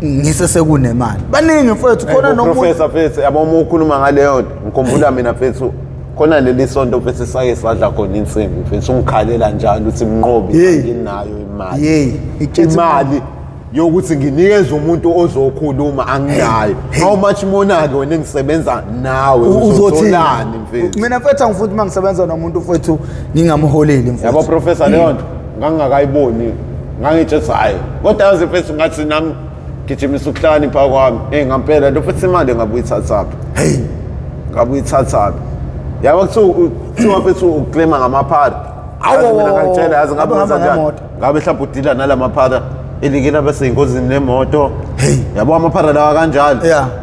ngisesekunemali baningi mfethu khona professor mfethu yabo uma ukhuluma ngaleyo ngikhumbula mina mfethu khona leli sonto mfethu saye sadla khona insimbi mfethu ungikhalela njalo uthi mnqobi nginayo imali imali yokuthi nginikeze umuntu ozokhuluma anginayo how much monake wena ngisebenza nawe uzotholani mfethu mina mfethu angifuni uma ngisebenza nomuntu mfethu ngingamholeli mfethu yabo professor leyo nto ngangakayiboni ngangithi hayi kodwa yazi mfethu ngathi nami gijimisa ukuhlakanipha kwami ngampela lo futhi imali ngabuyithatha hey ngabuyithatha yabo kuthiwa mfethu uclaima ngamaphara mina ngakutshela yazi ngabe ngabe mhlawumbe udila nalamaphara elikela bese ingozini nemoto hey yabo amaphara lawa kanjalo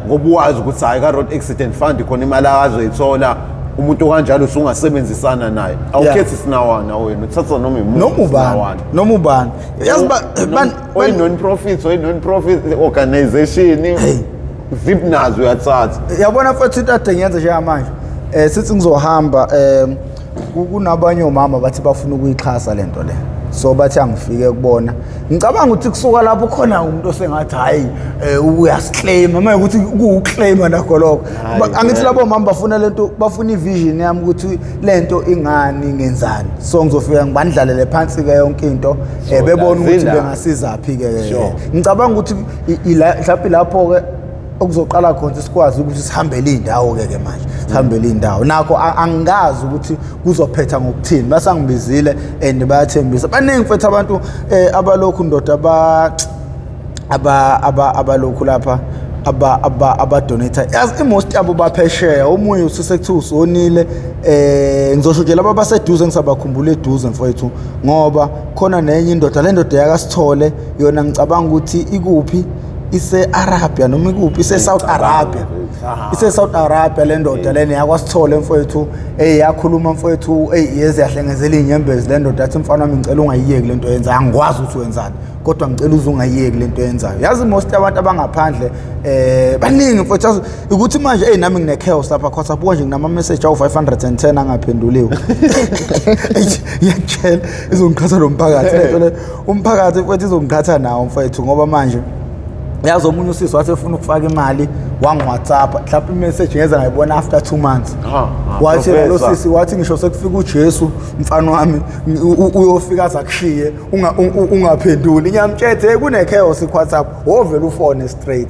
ngoba uwazi ukuthi hayi ka road accident fund khona imali azoyithola umuntu kanjalo usungasebenzisana naye awukhethi sinawana wena uthatha noma ubani yazi non profit organization zip nazo uyathatha yabona futhi into ade ngiyenza nje manje sithi ngizohamba kunabanye omama bathi bafuna ukuyixhasa lento le so bathi angifike kubona ngicabanga ukuthi kusuka lapho khona umuntu osengathi hayi uyasiclaim manje ukuthi ukuclaim nakho lokho angithi labo mama bafuna lento bafuna ivision yami ukuthi lento ingani ngenzani so ngizofika ngibandlalele phansi ke yonke into bebona ukuthi bengasiza phi ke ngicabanga ukuthi mhlawumbe lapho ke okuzoqala khona sikwazi ukuthi sihambele indawo ke manje sihambele indawo nakho angazi ukuthi kuzophetha ngokuthini basangibizile and bayathembisa baningi mfethu abantu abalokhu ndoda abalokhu lapha aba-donate yazi most abo baphesheya omunye ususekuthiwa usonile ngizosho nje laba baseduze ngisabakhumbula eduze mfowethu ngoba khona nenye indoda le ndoda yakasithole yona ngicabanga ukuthi ikuphi ise-Arabia noma ikuphi ise-South Arabia ise-South Arabia le ndoda lena yakwasithole mfowethu yakhuluma mfowethu yeze yahlengezela inyembezi le ndoda athi mfana wami ngicela ungayiyeki lento yenzayo angikwazi ukuthi wenzani kodwa ngicela uzungayiyeki lento yenzayo yazi most abantu abangaphandle baningi mfowethu ukuthi manje nami ngine-chaos lapha WhatsApp konje nginama message awu 510 angaphenduliwe yakutshela izongikhatha lo mphakathi lento le umphakathi mfowethu izongikhatha nawo mfowethu ngoba manje yazi omunye usisi wathi ufuna ukufaka imali WhatsApp mhlawumbe imessage ngeza ngayibona after 2 months wathi lo sisi wathi ngisho sekufika uJesu mfana wami uyofika azakushiye ungaphenduli ngiyamthethe kune chaos WhatsApp ovela ufone straight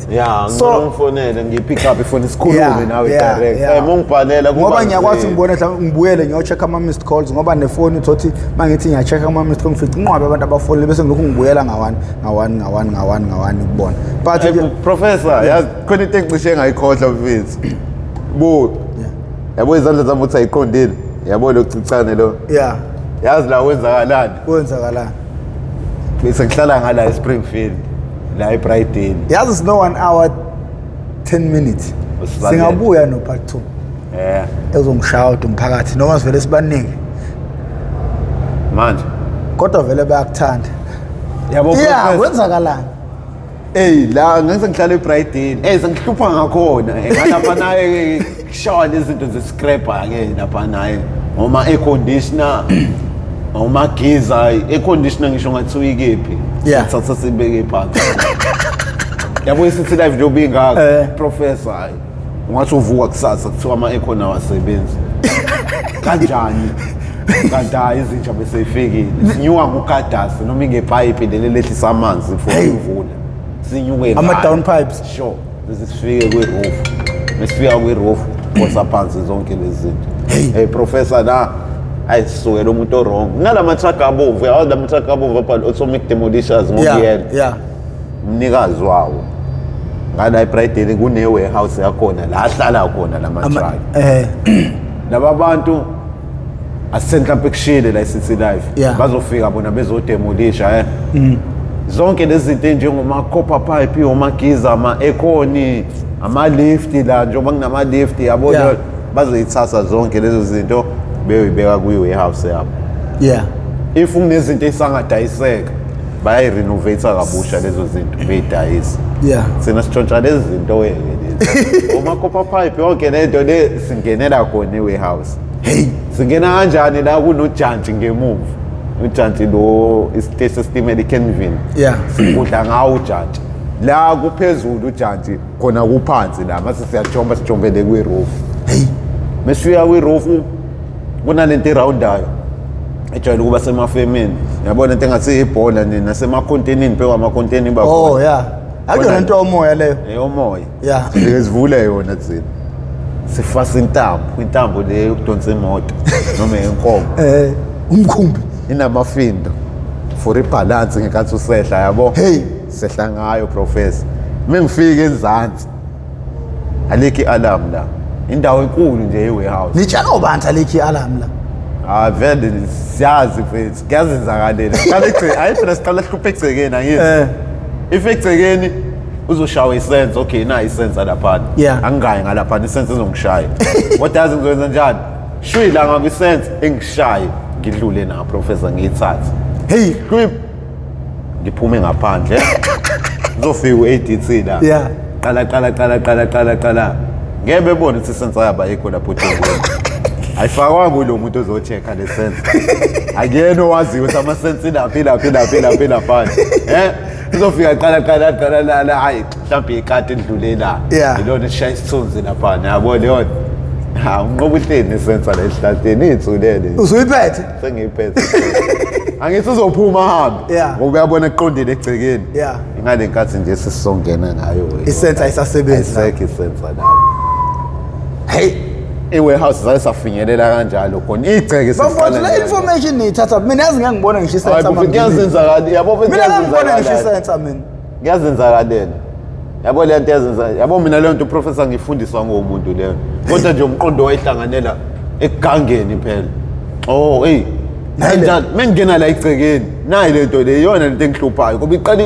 so ngifonele ngipick up ifone isikhulume nawe direct mongibhalela kuba ngoba ngiyakwazi ngibone mhlawumbe ngibuyele ngiyocheck ama missed calls ngoba nefone uthi mangithi ngiyacheck ama missed calls ngifica inqwabe abantu abafonele bese ngilokhu ngibuyela ngawani ukubona but professor yazi khona into engicishe ngayikhohlwa mfethu bo yabo izandla zami uthi ayiqondile yabo lokucicane lo yazi la wenzakalani bese ngihlala ngala eSpringfield la eBrightdale yazi no 1 hour 10 minutes singabuya no part 2 ezongishawuda umphakathi noma sivele sibaningi manje kodwa vele bayakuthanda yabo kwenzakalani la ngase ngihlala eBrightdale sengihlupha ngakhona ngalapha naye kushawa lezinto ze-scraper ke lapha naye ngoma air conditioner ngoma giza air conditioner ngisho ngathi uyikephi sithatha sibeke phansi yabo isithi live nje ubingaka professor ungathi uvuka kusasa kuthiwa ama aircon awasebenzi kanjani kanti izinja bese ifikile sinyuka ngokadasi noma ingepipe leli lehlisa amanzi for imvula sinyuke ama down pipes sure sifike kwi-roof mesifika kwi-roof phosa phansi zonke lezi zinto professor la ayisukela umuntu orong ngalama truck abomvu yazi lama truck abomvu apha automatic demolishers ngokuyena umnikazi wawo ngala eBrightdale kune warehouse yakhona la ahlala khona lama truck laba bantu asenhlampe kushile la City Life bazofika bona bezodemolisha zonke lezi zinto njengoma copper pipe omagiza ama aircon ama lift la njengoba kunama lift yabo bazoyithatha zonke lezo zinto beyibeka kwi warehouse yabo if kunezinto esangadayiseka bayayirenovate kabusha lezo zinto beyidayisa sina sitshontsha lezi zinto lezi oma copper pipe yonke lento le singenela khona e-warehouse singena kanjani la kunojantshi ngemuva ujantshi lo isiteshi sesitimela iKenvin sikudla ngawo ujantshi la kuphezulu ujantshi khona kuphansi la mase siyajomba sijombele kwi-roof mesifika kwi-roof kunalento eroundayo ejwayele ukuba semafemeni yabona into engathi ibhola nasemakhontenini phela amakhontenini bakhona akuyona into omoya leyo omoya sivule yona thina sifasa intambo le yokudonsa imoto noma inkomo umkhumbi inamafindo for ibalance ngekathi usehla yabo sehla ngayo professor mengifika enzansi aleki alarm la indawo enkulu nje e-warehouse nitshela ubantu aleki alarm la vele siyazi mfethu kuyazenzakalela hayi phela siqala sihluphe egcekeni angithi if egcekeni uzoshawa isense okay na isense lapha angayi ngalapha isense izongishaya what does ngizoyenza njani shwila ngakwisense engishaye ngidlule na professor ngiyithatha ngiphume ngaphandle ngizofika u-ADT la qala ngeke bebone ukuthi isense yaba yikho lapho uthengweni ayifakwa kulo muntu ozocheck le sense akuyena owaziyo ukuthi ama-sense laphi lapha uzofika qala la hayi mhlawumbe ikati endlule la ilona esishaya isithunzi laphana yabona yona unqoba uhleli nesensa la esihlahleni iy'thulele usuyiphethe sengiyiphethe angithi uzophuma ahambe ngoba uyabona eqondile egcekeni ingale nkathi nje sisizongena ngayo isensa ayisasebenzi ayisekho isensa lapho i-warehouse zaye safinyelela kanjalo khona igceke bafowethu le information niyithatha mina yazi ngeke ngibone ngisho isensa kuyazenzakalela yabo le nto yabo mina leyo nto professor ngifundiswa ngomuntu leyo kodwa nje umqondo wayihlanganela egangeni phela kanjani mengingena la igcekeni nayi le nto le iyona lento engihluphayo ngoba iqala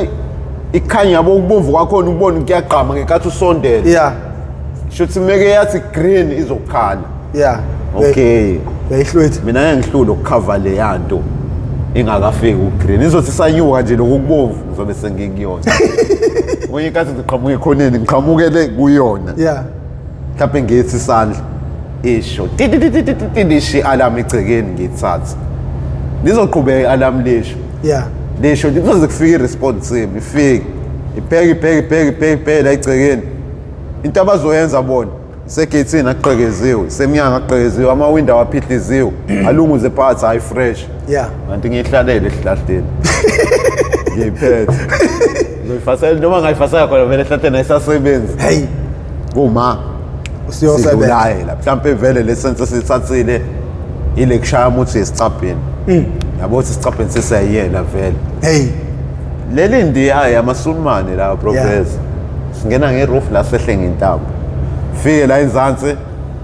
ikhanya yabo ukubomvu kwakhona ubone kuyaqhama ngekathi usondele shothi meke yathi green izokhala okay beyihlwethi mina ngihlula ukucover le yanto ingakafiki ugreen izothi sanyuka nje lokubomvu ngizobe sengikuyona ngoba inkathi ngiqhamuke ekhoneni ngiqhamukele kuyona mhlawumbe ngithi isandla isho tishi alarm egcekeni ngithatha lizoqhubeka alarm lisho lizoze kufika iresponse sami ifike ibheke la egcekeni into abazoyenza bona segethini aqhekeziwe semnyanga aqhekeziwe ama-window aphihliziwe alunguze phakathi hayi fresh kanti ngiyihlalele esihlahleni ngiyiphethe ngizoyifasela noma ngayifasela khona vele esihlahleni ayisasebenzi kuma sizolayela mhlawumpe vele le sense sithathile ile kushaya umuthi esicabheni yabo ukuthi isicabheni sesiyayela vele leli ndiya yamasulmane la professor singena ngeroof la sehle ngentaba fike la enzansi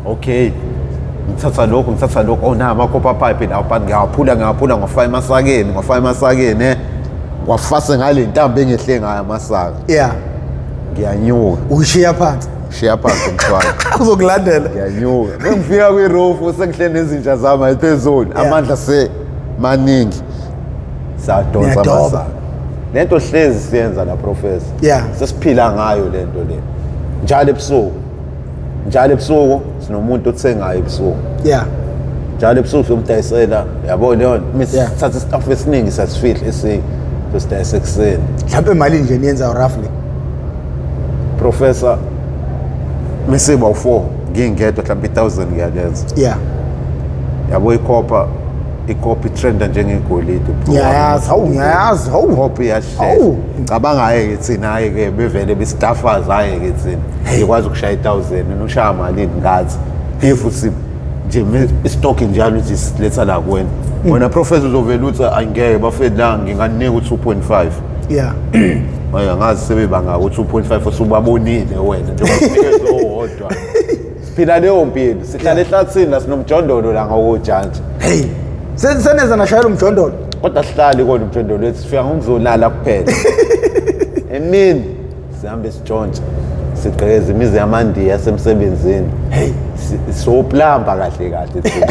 okay ngithatha lokho oh na amakopa pipe la but ngiyaphula ngafaka emasakeni ngwafase ngale ntambo engehle ngayo amasaka ngiyanyuka ushiya phansi mthwala uzokulandela ngiyanyuka ngifika kwi-roof sengihle nezinja zami ephezulu amandla maningi sadonsa amasaka lento hlezi siyenza la professor sesiphila ngayo lento le njalo ebusuku sinomuntu othengayo ebusuku njalo ebusuku somdayisela yabo leyo misithatha istaff esiningi sasifihla sosidayisa ekuseni mhlawumbe imali nje niyenza roughly professor mesiba u4 ngingedwa mhlawumbe 1000 ngiyalenza yabo ikopi trenda njengegolide ngiyayazi hope iyashesha cabangaye-ke thina-ke bevele bestaffers aye-ke thina ngikwazi ukushaya 1000 noshaya malini ngathi futhi nje istoki njalo nje siletha la kuwena wena professor uzovela uthi angeke bafethu la nginganika u2.5 ngazi sebebanga u2.5 usubabonile wena njengoba owodwa siphila leyo mpilo sihlala ehlathini la sinomjondolo la ngawojantshi seneza nashayela umjondolo kodwa sihlali kona umjondolo lethu sifika ngokuzolala kuphela emini sihambe sitshontsha sigqekeza imizi yamandiya yasemsebenzini soplamba kahle thina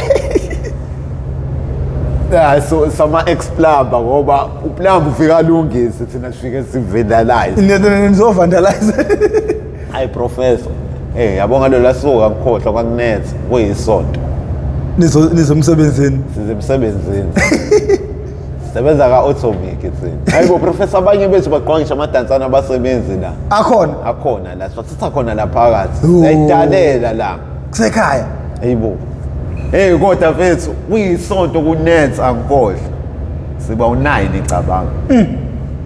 sama ex-plumber ngoba uplumber ufika alungise thina sifike sivandalize nizovandalize hayi professor yabonga lo lasuka ngikhohlwa kwakunetha kuyisonto nizomsebenzini sebenza ka-automic thina hayi bo professor abanye bethu baqwangisha amadansana abasebenzi la akhona la sithatha khona la phakathi sayidalela la kusekhaya hayibo kodwa mfethu kuyisonto kunetha angikhohlwa siba u9 icabanga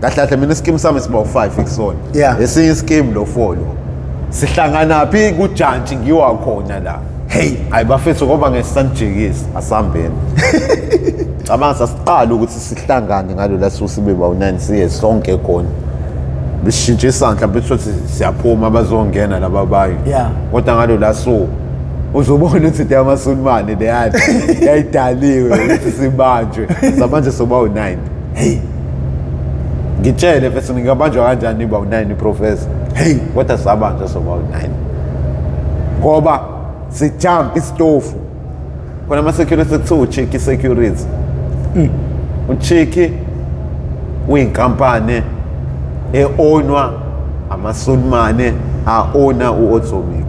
kahle mina ischeme sami siba u5 ikusona esinye ischeme lo 4 lo sihlangana phi kujantshi ngiwa khona la hayi bafethu ngoba ngesisanjikisa asambeni cabanga sasiqala ukuthi sihlangane ngalo la sibe ba9 siye sonke khona bishintshe isandla mhlawumbe siyaphuma abazongena laba bayo kodwa ngalo la uzobona ukuthi amasulmane leyani yayidaliwe ukuthi sibanjwe samanje soba u9 ngitshele mfethu ngingabanjwa kanjani iba u9 professor kodwa sabanjwa soba u9 ngoba sijump istofu khona ama-security kuthiwa ucheck i-security ucheck uyinkampani e-ownwa amasulmane a-owna u-automic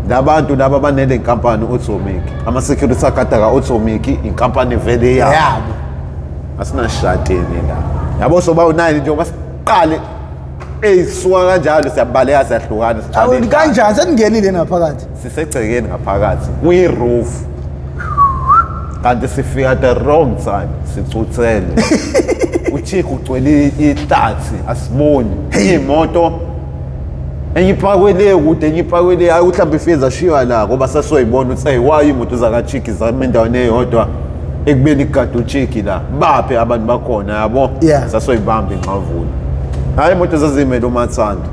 labantu laba banele inkampani u-automic ama-security agada ka-automic inkampani vele yabo asinashateni la yabo soba u9 njengoba siqale sisuka kanjalo siyabaleka siyahlukana kanjani seningenile naphakathi sisegcekeni ngaphakathi kwi-roof kanti sifika at the wrong time sithuthele uchik ugcwele ihlathi asiboni imoto enyiphakwe kude enyiphakwe hayi mhlawumbe ifeza shiwa la ngoba sasoyibona ukuthi why imoto zakachiki zame endaweni eyodwa ekubeni igada uchiki la baphe abantu bakhona yabo sasoyibamba ingqavula hayi imoto zazimele umathando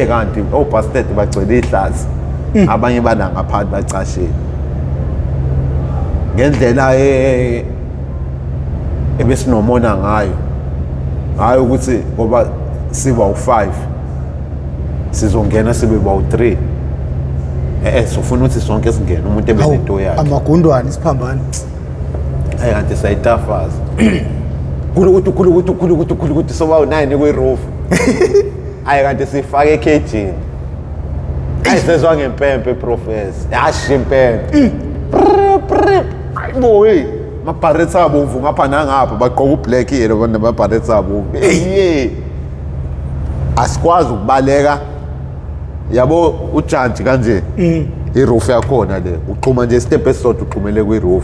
kanti obasted bagcwele ihlathi abanye bana ngaphansi bacashile ngendlela ebesinomona ngayo hayi ukuthi ngoba siba u5 sizongena sibe ba-3 sofuna ukuthi sonke singene umuntu ebenento yakhe amagundwane isiphambane kanti sayitafaza khulukuthi soba u9 kwi-roof hayi kanti sifake ekhejini ayisezwa ngempempe professor yashi impempe hayibo amabharethi abomvu ngapha nangapha bagqoka ublack yelo bona amabharethi abomvu asikwazi ukubaleka yabo ujantshi kanje iroof yakhona le uqhuma nje step esisodwa uqhumele kwi-roof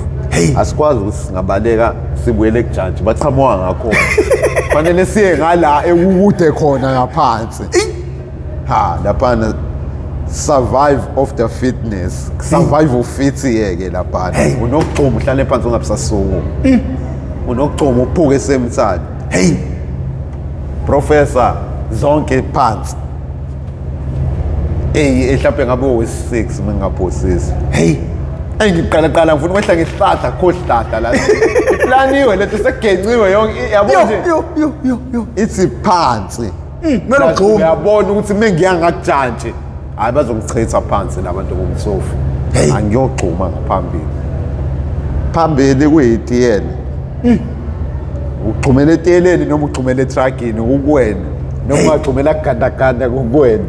asikwazi ukuthi singabaleka sibuyele kujantshi baqhamuka ngakho fanele siye ngala ekukude khona ngaphansi laphana survive of the fitness survival fit yeke laphana unokuxhuma uhlale phansi ungabusasuku unokuxhuma uphuke esemthani professor zonke phansi ehlaphe ngabe we6 mengaphosisi ngiqala ngifuna ukwehla ngehlahla khohlahla la iplaniwe lethu segenciwe yonke yabo nje ithi phansi mina ugxuma uyabona ukuthi mengiya ngakujantshi hayi bazongichitha phansi labantu bomsofu angiyogxuma phambili kuyitiyela ugxumela etiyeleni noma ugxumela etruckini ukuwena noma ungagxumela kugandaganda kuwena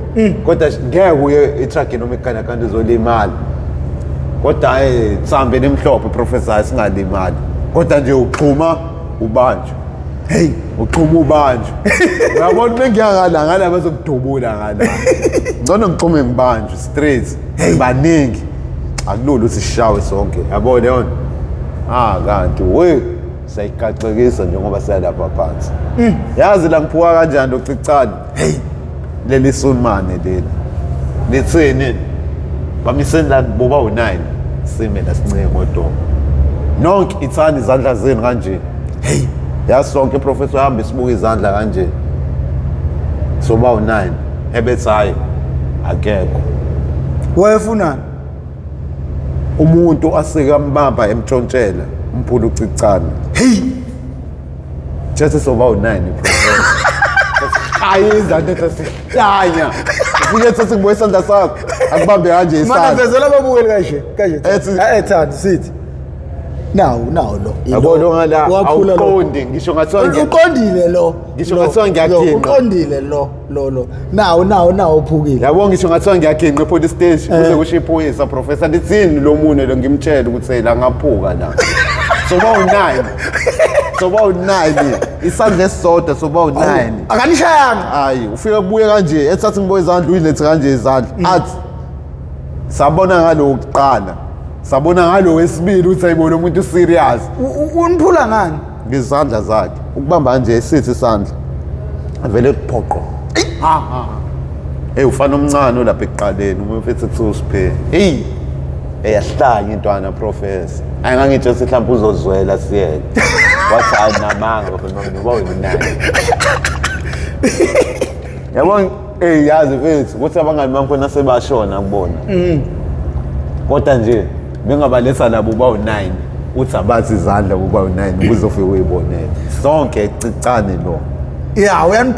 kodwa ngeke uye etruckini noma ekugandaganda uzolimala kodwa tsambe nemhlophe professor singalimali kodwa nje ugxuma ubanjwe uxhuma ubanjwe uyabona mengiyangala ngala bazokudubula ngala ngcono ngixhume ngibanjwe straight baningi akulula ukuthi sishawe sonke yabona yona kanti we sayigacekisa njengoba siyalapha phansi yazi la ngiphuka kanjani docicane leli sunmane leli lithini bamiseni la boba u9 sime la sinceke ngodomo nonke ithani izandla zenu kanje yasonke professor hambe sibuka izandla kanje soba u9 ebethi hayi akekho wayefunani umuntu asekambamba emtshontshela umphula ucicane just soba u9 professor hayi izandla sesihlanya ufike sethi ngibuye isandla sakho akubambe kanje isandla manje vezela ababukeli kanje ethandi sithi nawo lo yabo ngala awuqondi ngisho ngathiwa uqondile lo ngisho ngathiwa ngiyaginqa uqondile lo nawo uphukile yabo ngisho ngathiwa ngiyaginqa epolice station kuze kusho iphoyisa professor ndithini lo mune lo ngimtshela ukuthi la ngaphuka la soba u9 isandla esisodwa soba u9 akanishayanga hayi ufika kubuye kanje ethatha ngiboye izandla uyilethe kanje izandla athi sabona ngalo ukuqala sabona ngalo wesibili uthi ayibona umuntu serious uniphula ngani ngezandla zakhe ukubamba kanje esithi isandla avele kuphoqo ufana omncane lapha ekuqaleni uma mfethu kuthiwa usiphe eyahlanya intwana professor ayingangithi mhlawumbe uzozwela siyeke wathi hayi namanga ngoba uyinani yabona yazi mfethu ukuthi abangani bami khona sebashona kubona kodwa nje bengabaletha labo uba9 uthi abathi izandla uba9 ukuze ufike uyibonele sonke ecicane lo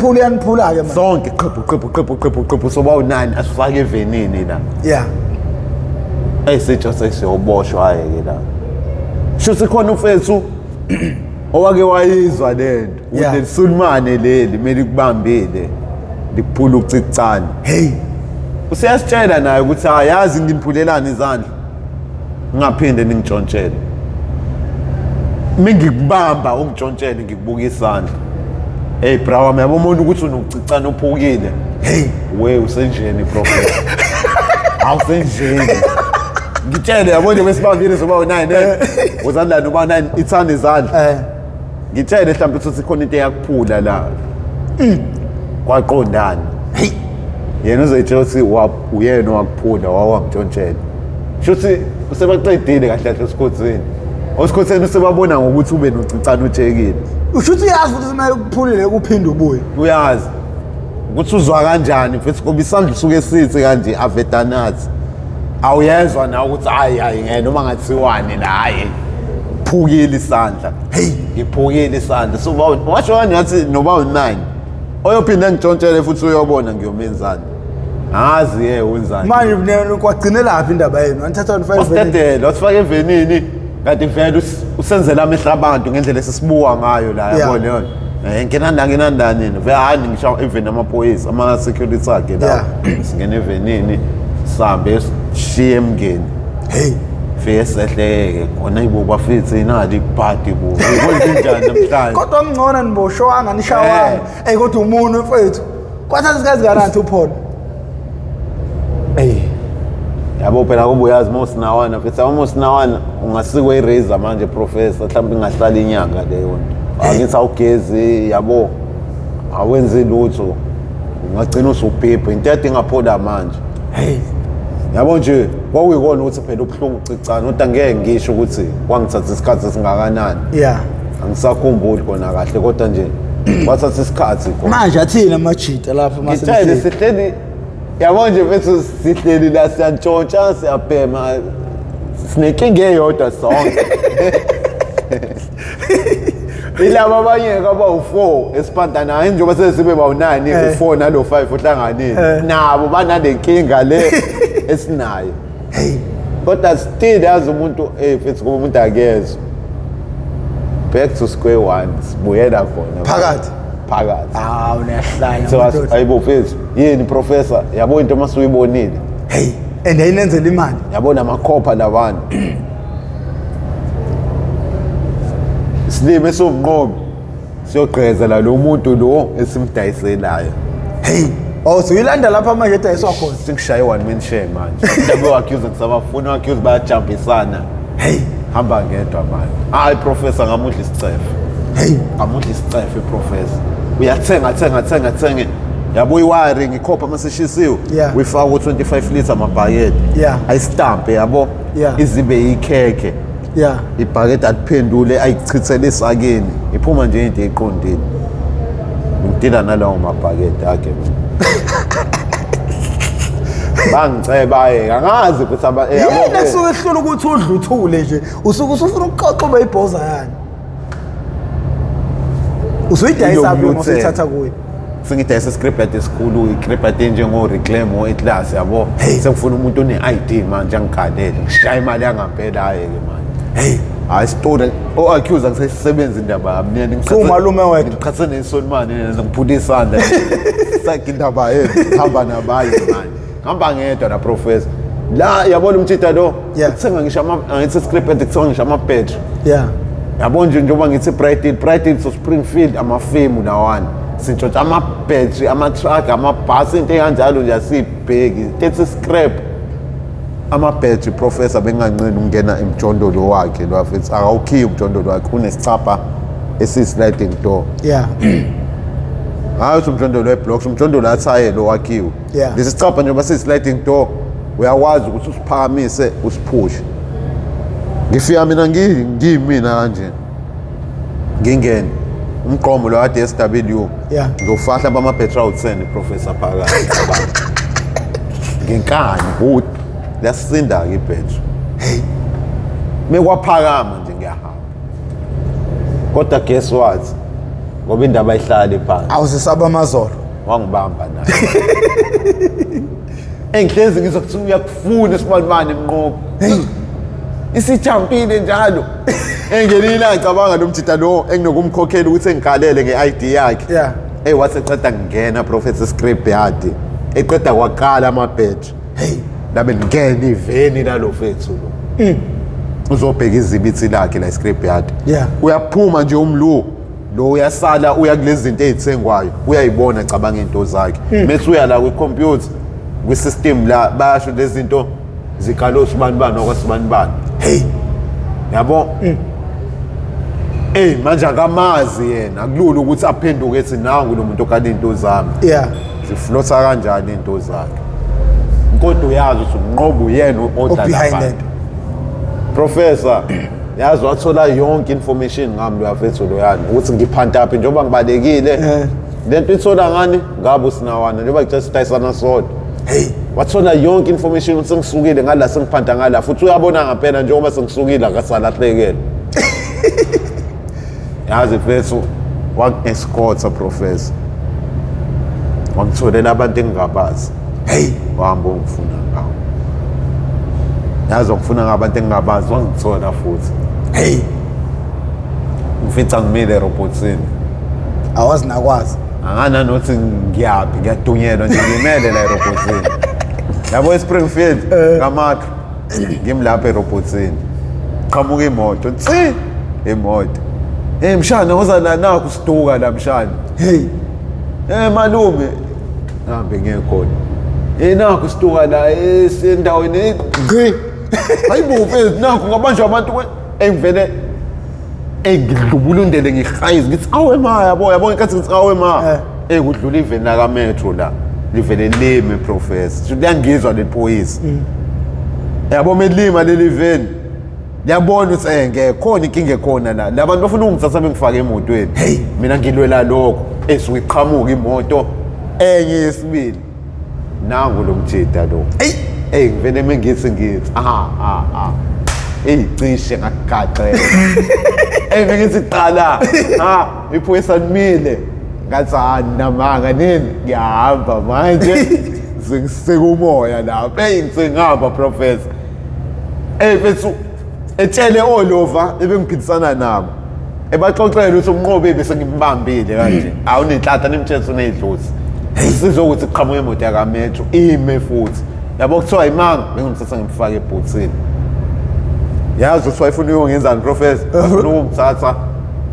uyaniphula ke manje sonke qhephu soba u9 asifake evenini la sitsho sesiyoboshwa ke la shuthi khona ufethu owake wayizwa lento ukuthi Sulmane leli meli kubambile likuphula ucicane usiyasitshela naye ukuthi ayazi ngimphulelana izandla ngaphinde ningitshontshele mingikubamba ungitshontshele ngikubuka isandla bra wami yabona ukuthi unokucicana uphukile we usenjeni professor awusenjeni ngitshele yabona besibambile soba u9 uzandla noba 9 ithana izandla ngitshele mhlawumbe ukuthi khona into eyakuphula la kwaqondana yena uzoyitshela ukuthi uyena wakuphula wawangitshontshela shuthi usebaqedile kahle kahle esikhotheni usebabona ngokuthi ube nocicana utshekile ushuthi uyazi ukuthi kumele ukuphulile kuphinde ubuye uyazi ukuthi uzwa kanjani mfethu ngoba isandla usuke sithi kanje avedanathi awuyezwa na ukuthi hayi ngeke noma ngathiwani la hayi phukile isandla ngiphukile isandla so washo kanyathi noba u9 oyophinda ngitshontshele futhi uyobona ngiyomenzani ngazi wenzani manje kwagcine laphi indaba yenu anithatha 5 usitedela usifake evenini kanti vele usenzela amehla abantu ngendlela esisibuka ngayo la yabona yona ngenandani vele hayi ngisho even amaphoyisa ama security akhe la singene evenini sambe shiye emngeni fike sehleke khona ibo kwafithi inali iparty bo kwenze njani namhlanje kodwa ngcono niboshwanga nishawanga kodwa umuntu mfethu kwathatha isikhathi garanti uphona Yabo phela kube uyazi mosinawana futhi mosinawana ungasikwe irazor manje professor mhlawumbe ingahlala inyanga leyo nto angithi awugezi yabo awenzi lutho ungagcina usubhibha into edingaphola manje yabo nje kwakuyikona ukuthi phela ubuhlungu ucicana kodwa ngeke ngisho ukuthi kwangithatha isikhathi esingakanani angisakhumbuli khona kahle kodwa nje kwathatha isikhathi khona manje athina amajita lapha masithele sihleli yabo nje bethu sihleli la siyantshontsha siyabhema sinenkinga eyodwa sonke ilaba abanye kaba u4 esiphandana hayi njengoba sesibe bawu9 u4 nalo 5 uhlanganile nabo banale nkinga le esinayo kodwa still yazi umuntu futhi kuba umuntu akezwe back to square one sibuyela khona phakathi unehlanya so ayibo mfethu yini professor yabo into masuyibonile and ayinenzela imali yabona amakhopha labantu silime somnqobi siyogqeza la lo muntu lo esimdayiselayo so uyilanda lapha manje edayiswa khona singishaya one man share manje ndabo accuse ngisabafuna accuse bayajumpisana hamba ngedwa manje hayi professor ngamuhle isicefe ngamuhle isicefe professor uyathenga yabo iwiring ikhopha masishisiwe uyifaka u25 liter amabhakede ayistampe yabo izibe ikhekhe ibhakede aliphendule ayichithele esakeni iphuma nje into eqondile ngidila nalawo mabhakede akhe bangiceba angazi ukuthi yena suke ehlula ukuthi udluthule nje usuke usufuna ukuqoqoba ibhoza yani usuyidayisa apho ngosithatha kuye singidayisa script esikhulu icript njengo reclaim o eclass yabo sekufuna umuntu one-ID manje angikhalele ngishaya imali yangampela hayi ke manje hayi story accuse ngisebenza indaba yami umalume wethu ngichathe nesonimane ngiphula isandla sakhe indaba hamba nabaye manje ngihamba ngedwa na professor la yabona umthita lo uthenga ngisho angithi script kuthenga ngisho ama-battery yabo njengoba ngithi Brighton so Springfield amafemu nawani sintshontsha ama-battery ama-truck amabhasi into enganjalo nje asibheki tethi scrap ama-battery professor benganqeni ukungena emjondolo wakhe lo afethu akawukhiyi umjondolo wakhe unesicapha esiyi-sliding door hayi umjondolo weblocks umjondolo athaye lo wakhiwe lesi sicapha njengoba siyi-sliding door uyakwazi ukuthi usiphakamise usiphushe ngifika mina ngiyimina kanje ngingene umqomo lo kade SW ngofahla bama-battery awu-10 professor phakathi ngenkani good lasinda-ke ibhetri mekwaphakama nje ngiyahamba kodwa guess what ngoba indaba ayihlali phansi awuzisaba amazolo wangibamba naye engihlezi ngizokuthi uyakufuna isimalimane emnqobo isijampile njalo engenile ngicabanga lo mthita lo enginokumkhokhela ukuthi engikhalele nge-ID yakhe waseceda ngingena professor script yadi eqeda kwaqala ama-battery labe ngingena iveni lalo fethu lo uzobheka izibithi lakhe la script yadi uyaphuma nje umlu lo uyasala uya kulezi zinto ezithengwayo uyayibona cabanga into zakhe mase uya la kwi-computer kwi-system la basho lezi zinto zikalo sibanibani okwasibanibani yabo manje akamazi yena kulula ukuthi aphenduke ethi nangu lo muntu okade into zami ziflotha kanjani into zakhe kodwa uyazi ukuthi umnqobo uyena odlala professor yazi wathola yonke information ngami lo yafethu lo yani ukuthi ngiphanta aphi njengoba ngibalekile lento ithola ngani ngabe usinawana njengoba ngicela sidayisana sodwa wathola yonke information ukuthi ngisukile ngala sengiphanda ngala futhi uyabona ngaphela njengoba sengisukile akasalahlekela yazi mfethu wang-escorta professor wangitholela abantu engingabazi wahamba ongifuna ngawo yazi wangifuna ngabantu engingabazi wangithola futhi ngifitha ngimile erobhotsini awazi nakwazi angananothi ngiyaphi ngiyadunyelwa nje ngimele la erobhotsini yabo eSpringfield ngamakha ngimlapha erobhotsini qhamuka imoto imoto mshana woza la nakho siduka la mshana malume ngihambe ngiyekhona nakho situka la esendaweni ngqi hayibo mfethu nakho ngabanjwa abantu engivele ngidlubulundele ngihayizi ngithi awe ma yabo inkathi ngithi awe ma kudlula iveni la kametro la livele lime professor liyangizwa lephoyisa yabo melima leli veni liyabona ukuthi ngekhona inkinga ekhona la labantu bafuna ungithatha bengifaka emotweni mina ngilwela lokho esuke iqhamuka imoto enye yesibili nangu lo mjida lo ngivele mengithi cishe ngakagaxela bengithi qala iphoyisa limile ngathi namanga nini ngiyahamba manje sekumoya lapha ngihamba professor bese etshele olova ebengiphikisana nabo ebaxoxela ukuthi umnqobi bese ngimbambile kanje awunenhlata nemthetho nezidlozi sizokuthi iqhamuke emoto yakametro ime futhi yabo kuthiwa imanga bengimthatha ngimfaka ebhuthini yazi ukuthi wayefuna uyongenzani professor afuna ukungithatha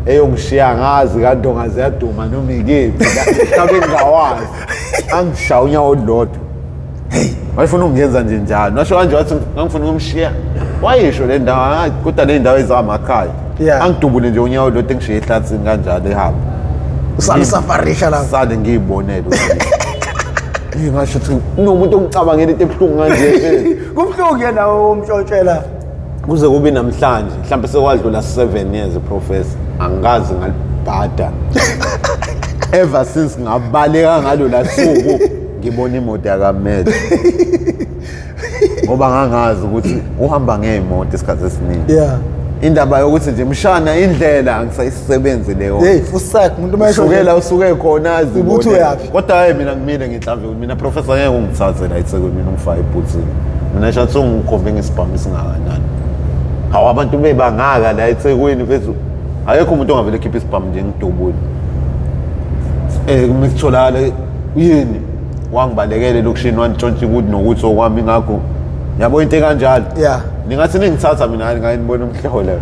eyokushiya ngazi kanti ongaze yaduma noma ikephi mhlawumbe ngingawazi angishaya unyawo olulodwa wayefuna ukungenza nje njalo nasho kanje wathi ngangifuna ukumshiya wayisho le ndawo kodwa le ndawo ezamakhaya angidubule nje unyawo olulodwa engishiye ehlathini kanjalo ehamba usale safarisha la sale ngiyibonela ngasho ukuthi unomuntu ongicabangela into ebuhlungu kanje kubhlungu yena umtshotshela kuze kube namhlanje mhlawumbe sekwadlula 7 years professor angazi ngalibhada ever since ngabaleka ngalo lasuku ngibona imoto yakametro ngoba ngangazi ukuthi uhamba ngeemoto isikhathi esiningi indaba yokuthi nje mshana indlela angisayisebenzi leyo fusak umuntu mayisho ukela usuke khona azibuthi uyapi kodwa mina ngimile ngihlambe mina professor ngeke ungithathe la eThekwini mina ungifaka ebhuthini mina shathu ngikhombe ngesibhamu singakanani hawu abantu bebangaka la eThekwini mfethu ayekho umuntu ongavele ekhipha isibhamu nje ngidubule kumtholakala yini wangibalekele lokushini wantshontsha ukuthi nokuthi okwami ngakho yabo into kanjalo ningathi ningithatha mina ngayibona umhlohlo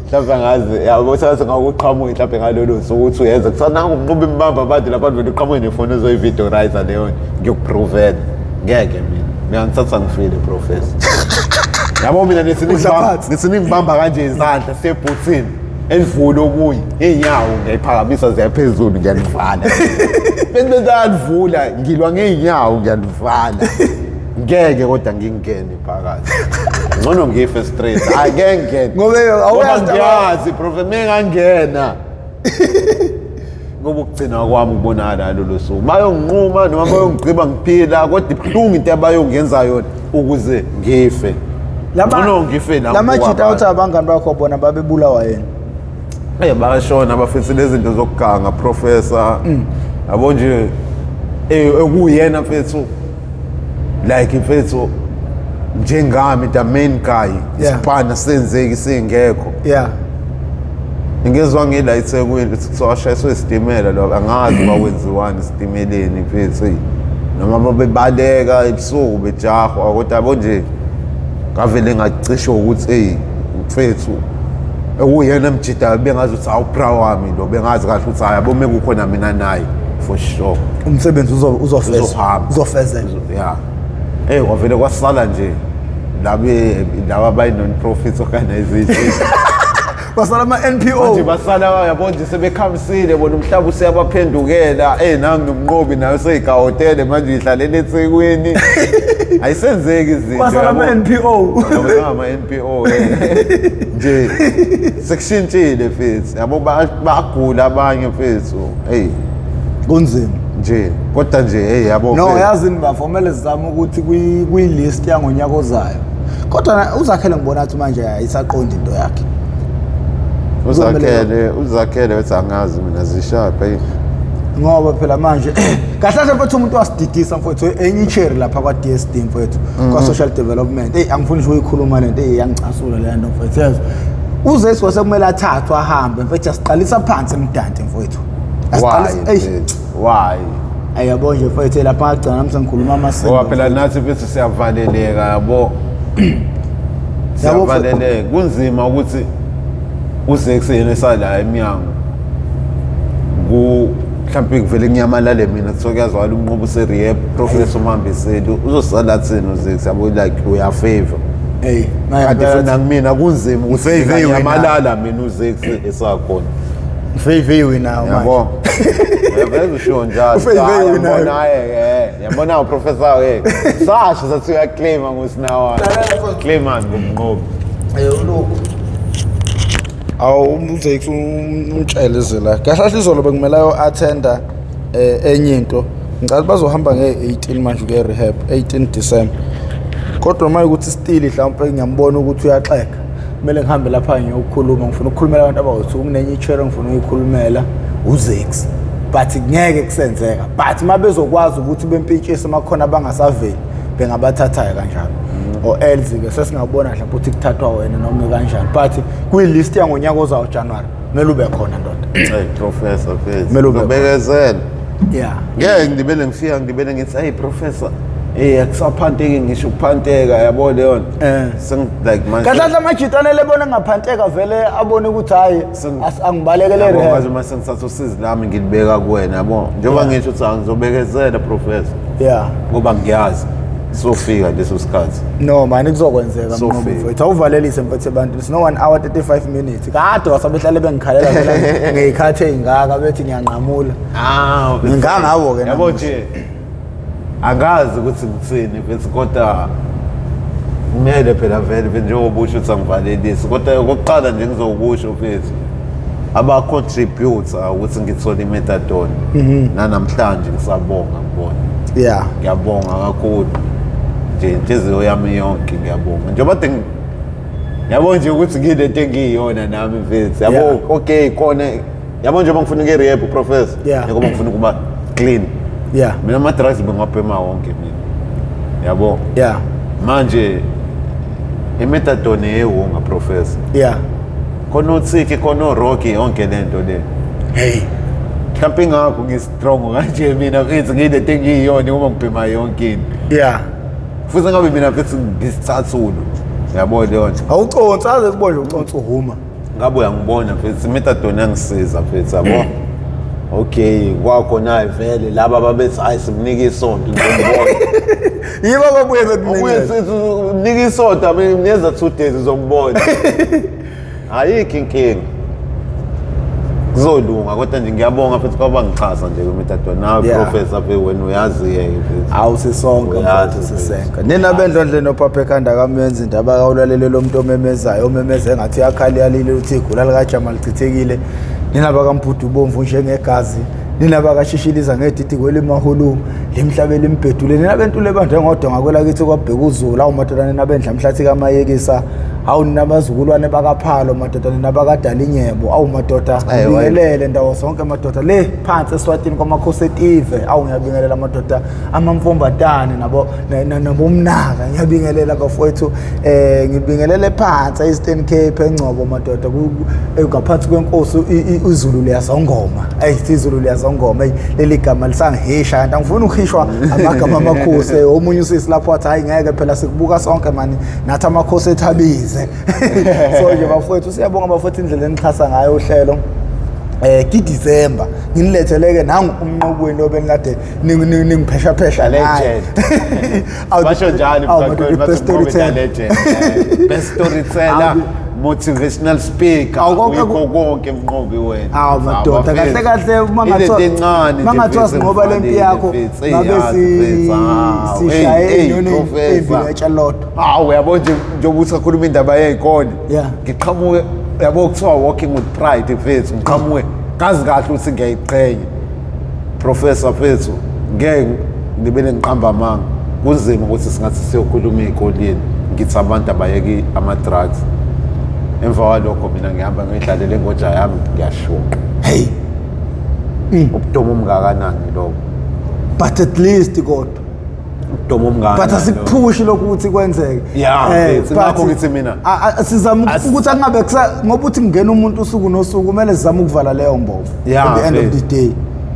mhlawumbe ngazi yabo thatha ngakuqhamuka mhlawumbe ngalolo sokuthi uyenza kusana ngumnqobi imbamba abantu labantu vele uqhamuke nefoni ezoyivideo writer leyo ngiyokuprovela ngeke mina ngithatha ngifile professor yabo mina nisiningibamba kanje izandla sebhuthini elivule okunye inyawo ngiyiphakamisa ziyaphezulu ngiyalivala bese alivula ngilwa ngeenyawo ngiyalivala ngeke kodwa ngingene phakathi ngcono ngife straight ngeke ngoba ngiyazi professor mengangena ngoba ukugcina kwami ukubonana lolo suku bayonginquma noma bayongigqiba ngiphila kodwa ibhlungu into abayongenza yona ukuze ngife ngcono ngife la lamajita uthi abangani bakho bona babebulawa yena bayashona bafisa lezi zinto zokuganga professor yabo nje ekuyena mfethu like mfethu njengami the main guy isipana senzeki singekho ingezwa ngila eThekwini sowashayiswe isitimela lo angazi bakwenziwani isitimeleni mfethu noma bebaleka ebusuku bejahwa kodwa yabo nje ngavele ngacishe ukuthi mfethu ekuyena mjida bengazi ukuthi awuproud wami lo bengazi kahle ukuthi yabo mekukhona mina naye for sure umsebenzi uzofezela wavele kwasala nje laba abayi non-profit organization basala ama-NPO manje basala yabo nje sebekhamisile bona umhlaba useyabaphendukela nangu umnqobi nayo seyigahotele manje ihlalele eThekwini ayisenzeki izinto basala ama-NPO ama-NPO nje sekushintshile mfethu yabo bagula abanye mfethu kunzima nje kodwa nje yabo no yazini bavomele sizama ukuthi kwi-list yangonyaka ozayo kodwa uzakhele ngibona ukuthi manje ayisaqondi into yakhe uzakhele wethi angazi mina zishaphe ngoba phela manje kahle mfethu umuntu wasididisa mfethu enye icherry lapha kwa DSD mfethu kwa social development angifuni nje ukuyikhuluma lento yangicasula le nto mfethu yazi uze sikumele athathwe ahambe mfethu asiqalisa phansi emdante mfethu why ayabo nje mfethu lapha agcina namse ngikhuluma amasiko ngoba phela nathi mfethu siyavaleleka yabo siyavaleleka kunzima ukuthi uze kusene sala eminyango mhlawumbe kuvele kunyamalale mina kuthiwa kuyazwakala umnqobo userehab Professor Mambiseli uzosala thina uZex yabo like uyafavor hey kanti funa kumina kunzima ukuthi nyamalala mina uZex esakhona Ufave wina manje yabo yabona usho njalo yabona yabona Professor sasho sathi uyaclaim ngosinawa claim ngomnqobo lokho uZex umtshele la kahle izolo bekumele attenda enye into ngicela bazohamba nge18 manje kuye rehab 18 December kodwa manje ukuthi still mhlawumbe ngiyambona ukuthi uyaxeka kumele ngihambe lapha ngiyokhuluma ngifuna ukukhulumela abantu abawu2 kunenye ichero ngifuna ukuyikhulumela uZex but ngeke kusenzeka but mabezokwazi ukuthi bempintshise makhona abangasaveli bengabathathayo kanjalo o else ke sesingabona mhlawumbe ukuthi kuthathwa wena noma kanjani but kwi-list yangonyaka ozayo January kumele ube khona ndoda hey Professor phezulu ubekezela yeah ngeke ngibele ngithi hey Professor akusaphanteki ngisho ukuphanteka yabo leyo like manje kahle amajitane lebona ngaphanteka vele abone ukuthi hayi angibalekele rehab manje mase ngithatha usizi lami ngilibeka kuwena yabo njengoba ngisho ukuthi angizobekezela Professor yeah ngoba ngiyazi sofika leso sikhathi no manje kuzokwenzeka ngoba mfethu awuvalelise mfethu abantu it's no 1 hour 35 minutes kade wasabehlale bengikhalela phela ngeyikhathe engaka bethi ngiyanqamula ngingangabo ke yabo nje angazi ukuthi ngitsini bese kodwa kumele phela vele njengoba usho ukuthi angivalelise kodwa okokuqala nje ngizokusho mfethu aba contributor ukuthi ngithole imethadone nanamhlanje ngisabonga ngibona yeah ngiyabonga kakhulu nje inhliziyo yami yonke ngiyabonga njengoba yabo nje ukuthi ngilento engiyona nami mfethu yabo okay khona yabo njengoba ngifuna ke rehab Professor ngoba ngifuna kuba clean yeah mina ama drugs bengapema wonke mina yabo yeah manje imethadone yewonga Professor yeah khona uthiki khona rocky yonke lento le hey mhlawumbe ngakho ngistrong kanje mina mfethu ngilento engiyona ngoba ngipema yonke into yeah futhi ngabe mina mfethu ngisithathulu yabo leyo nje awuconsa aze kubonje uconsa uhuma ngabe uyangibona mfethu imethadone yangisiza mfethu yabo okay kwakho naye vele laba babethi hayi simnike isonto ngizobona yibo babuye bekunike isonto neza 2 days uzongibona ayikho inkinga kuzolunga kodwa nje ngiyabonga futhi kwaba ngichaza nje kumethadone nawe Professor phe wena uyazi-ke mfethu awusisonke mfethu sisenka nina bendlondle noPapa ekhanda kamenzi indaba kawulalele lo muntu omemezayo omemeze ngathi yakhali yalile uthi igula likaJama lichithekile nina bakaMbhudu bomvu njengegazi nina bakashishiliza ngedidi kwelimahulu limhlabela imbhedule nina bentule banje ngodwa ngakwela kithi kwabheka uzulu awu madodana nabendla mhlathi kamayekisa awu nina bazukulwane bakaphalo madodana nabakadala inyebo awu madoda ngibingelele ndawo zonke madoda le phansi eSwatini kwamakhosi eTive awu ngiyabingelela madoda amamfombatane nabomnaka ngiyabingelela bafowethu ngibingelele phansi eEastern Cape eNgcobo madoda ngaphansi kwenkosi izulu liyazongoma izulu liyazongoma leli gama lisangihisha kanti angifuni ukuhishwa amagama amakhosi omunye usisi lapho athi hayi ngeke phela sikubuka sonke mani nathi amakhosi ethabize so nje bafowethu siyabonga bafowethu indlela enixhasa ngayo uhlelo ki-December nginiletheleke nangu umnqobweni obenikade ningiphesha phesha legend basho njalo mfowethu legend best storyteller motivational speaker konke mnqobi wena awu madoda kahle kahle mangathiwa sinqoba lempi yakho ngabe sishaye inyoni etshalotho awu uyabo njengoba usakhuluma indaba yey'kole ngiqhamuke yabo kuthiwa walking with pride mfethu ngiqhamuke kazi kahle ukuthi ngiyayiqhenya Professor mfethu ngeke ngibele ngiqamba amanga kunzima ukuthi singathi siyokhuluma ey'koleni ngithi abantu abayeki ama-drugs emva kwalokho mina ngihamba ngidlalele ingoja yami ngiyashuqa hey ubudomo omngakanani lokho but at least kodwa ubudomo omngakanani but asikuphushi lokho ukuthi kwenzeke ngakho ngithi mina sizama ukuthi angabe ngoba uthi kungena umuntu usuku nosuku kumele sizame ukuvala leyo mbovu at the end of the day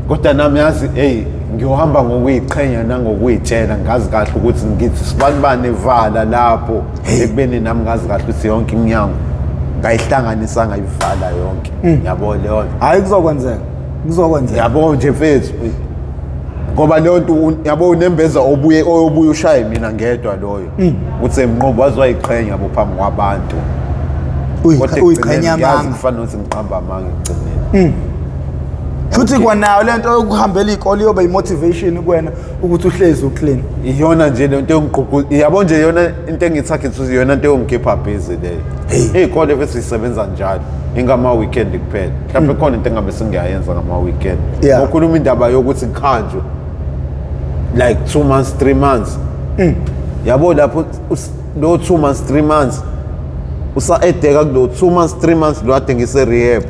kodwa nami yazi hey ngiyohamba ngokuyiqhenya nangokuyitshela ngazi kahle ukuthi ngithi sibanibane vala lapho ekubeni nami ngazi kahle ukuthi yonke iminyango ngayihlanganisa ngayivala yonke yabo leyo hayi kuzokwenzeka Kuzokwenzeka. Yabo nje mfethu. Ngoba leyo nto yabo unembeza obuye ushaye mina ngedwa loyo. Uthi emnqobo wazoyiqhenya yabo phambi kwabantu. Uyiqhenya amanga. Kufanele ukuthi ngiqamba amanga ekugcineni. Futhi kwanayo lento yokuhambela ikole yoba imotivation kuwena ukuthi uhlezi uclean. Iyona nje lento yongiqhuqu. Yabo nje yona into engithagethe ukuthi iyona into yongikhipha busy leyo. Ikole bese isebenza njalo. Ingama weekend kuphela. Mhlawumbe khona into engabe singiyayenza ngama weekend. Ngokhuluma indaba yokuthi ngikhanjwe like 2 months 3 months. Yabo lapho lo 2 months 3 months usa-edeka kulo 2 months 3 months lo ade ngise rehab.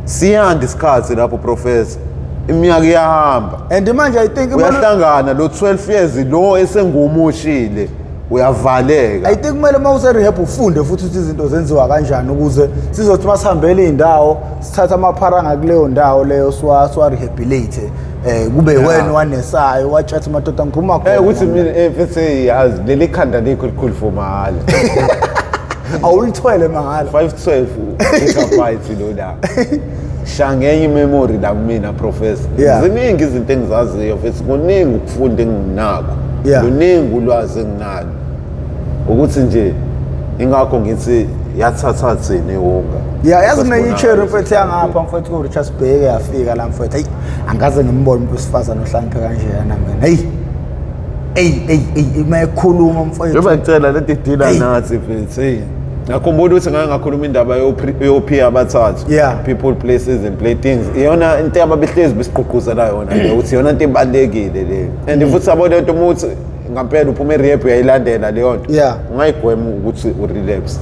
Siyanda isikhathi lapho professor. Iminyaka iyahamba. And manje I think uyahlangana lo 12 years lo esengumushile uyavaleka. I think kumele mawuse rehab ufunde futhi ukuthi izinto zenziwa kanjani ukuze sizothi masihambela indawo sithatha amapharanga kuleyo ndawo leyo swa rehabilitate. Kube wena wanesayo wachathi madoda ngiphuma khona. Ukuthi mina mfethu yazi leli khanda likhulu for mahala. Awulithwele mahala 512 gigabytes lo la. Shangenye imemory la kumina professor. Ziningi izinto engizaziyo mfethu kuningi ukufunda enginakho. Kuningi ulwazi enginalo. Ukuthi nje ingakho ngithi yathatha thini ewonga. Yazi mina icheri mfethu yangapha mfethu ku Richards Bay yafika la mfethu. Hey angaze ngimbone umuntu wesifazana ohlangiphe kanjena mina. Hey mayekhuluma mfethu. Njengoba ngicela lento idila nathi mfethu. Hey ngakhumbula ukuthi ngake ngakhuluma indaba yo-P abathathu. People, places and play things. Iyona into ababehlezi besiqhuquzela yona ukuthi iyona into ebalekile le. And futhi sabona lento umuthi ngampela uphuma e-rehab uyayilandela leyo nto. Ungayigwema ukuthi urelapse.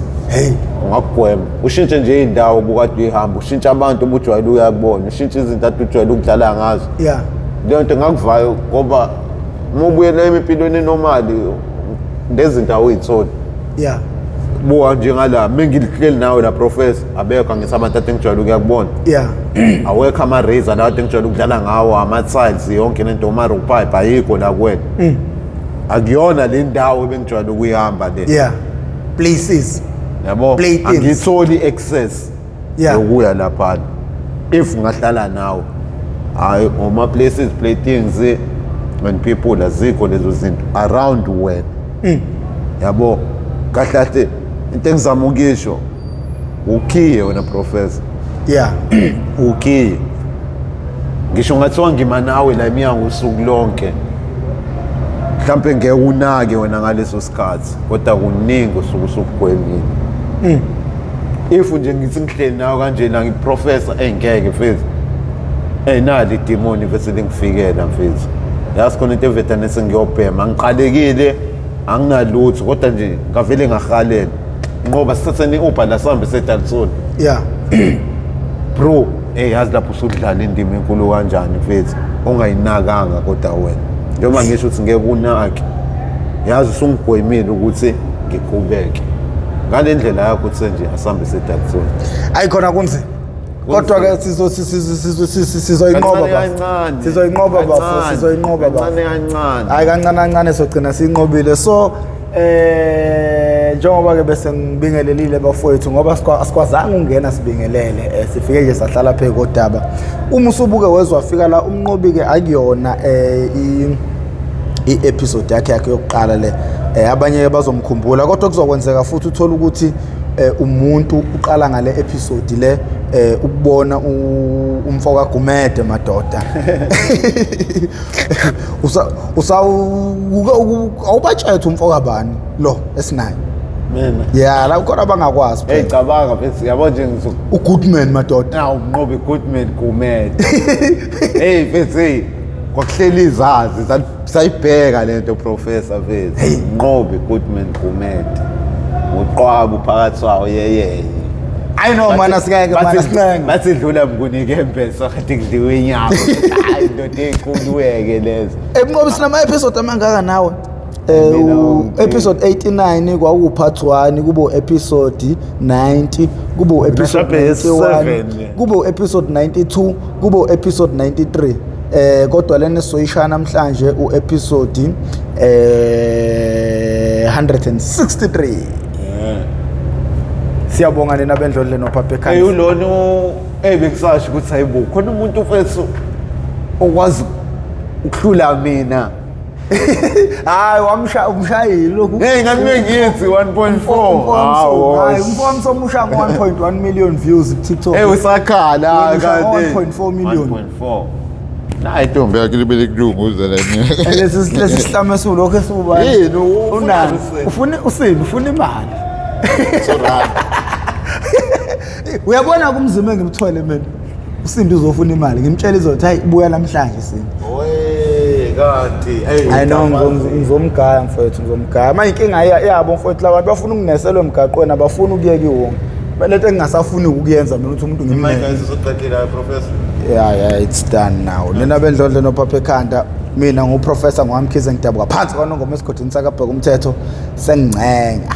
Ungakugwema. Ushintshe nje indawo obukade uyihamba, ushintshe abantu obujwayele uyakubona, ushintshe izinto ujwayele ukudlala ngazo. Leyo nto ngakuvayo ngoba uma ubuyela empilweni normali lezinto awuyitholi. Buka njengala mengilihleli nawe la professor abekho ngithi abantu ade ngijwayele ukuyakubona. Awekho ama-razor la ade ngijwayele ukudlala ngawo ama-tiles yonke lento oma-rope ayikho la kuwena. Akuyona le ndawo ebengijwayele ukuyihamba le. Places. Yabo angitholi access yokuya lapha. If ngahlala nawe hayi oma places play things when people azikho lezo zinto around wena. Yabo kahle into engizama ukisho ukhiye wena professor. Ukhiye ngisho ngathiwa ngima nawe la imiyango usuku lonke mhlambe ngeke unake wena ngaleso sikhathi kodwa kuningi usukugwemile. If nje ngithi ngihleli nawe kanje la ngiprofessor engeke mfethu nali demoni bese lingifikela mfethu. Yazi khona into evetane sengiyobhema ngiqalekile anginalutho kodwa nje ngavele ngahalela ngoba sithatheni uber la sihambe seDalton. Bro yazi lapho usudlala indima enkulu kanjani mfethu ongayinakanga kodwa wena njengoba ngisho ukuthi ngeke unake yazi usungigwemile ukuthi ngiqhubeke ngale ndlela yakho ukuthi nje asambe seDalton. Ayikhona kunzima kodwa ke sizoyinqoba bafo. Sizoyinqoba bafo. Hayi kancane sogcina siyinqobile. So njengoba ke bese ngibingelelile bafowethu ngoba asikwazanga ungena sibingelele sifike nje sahlala phe kodaba. Uma usubuke wezwafika la umnqobi ke akuyona i-episode yakhe yokuqala le. Abanye bazomkhumbula kodwa kuzokwenzeka futhi uthola ukuthi umuntu uqala ngale episode le ukubona umfoka Gumede madoda. Awubatshethe umfoka bani lo esinayo. Mina. La ukona bangakwazi phela. Cabanga mfethu yabo nje ngizo uGoodman madoda. Unqobe Goodman Gumede. Mfethu kwakuhleli izazi sayibheka lento professor mfethu. Unqobe Goodman Gumede. Uqwaba phakathi wawo yeyeye. I know mana singeke mana sincenga. Bathi dlula mkunike empesa kade kudliwe inyama. Hayi ndoda enkuluweke lezo. Emnqobi sinama episode amangaka nawe. Episode 89 kwaku part 1 kubo episode 90 kubo episode 91 kubo episode 92 kubo episode 93 kodwa lena soyishana namhlanje uepisode 163. Siyabonga nina bendlodle no Papa Kanti. Ulono Bekusasho ukuthi hayibo khona umuntu mfethu okwazi ukuhlula mina. Hayi umshayeli lokhu. Ngani bengithi 1.4. Hayi umfowami somusha ngo-1.1 million views ku-TikTok. Usakhala kanti 1.4 million. 1.4. Nayi ntombi yakhe libele kulunguza la mina. Lesi sihlame sulokho esibuba. Yini unani? Ufuna imali. Sorry. Uyabona kumzima engimthwele mina. Usindi uzofuna imali. Ngimtshela izothi hayi buya namhlanje Sindi. Kanti I know ngizomgaya mfethu ngizomgaya. Manje inkinga yabo mfethu labantu bafuna ukungeselwa emgaqweni abafuna ukuyeka iwonke. Belete engingasafuni ukuyenza mina ukuthi umuntu ngimele. Manje uzoqedela professor. Yeah, it's done now. Nina bendlondle noPapa ekhanda. Mina nguprofessor ngoMkhize Ngidabwa phansi kwanongoma esigodi nisakabheka umthetho sengcenga.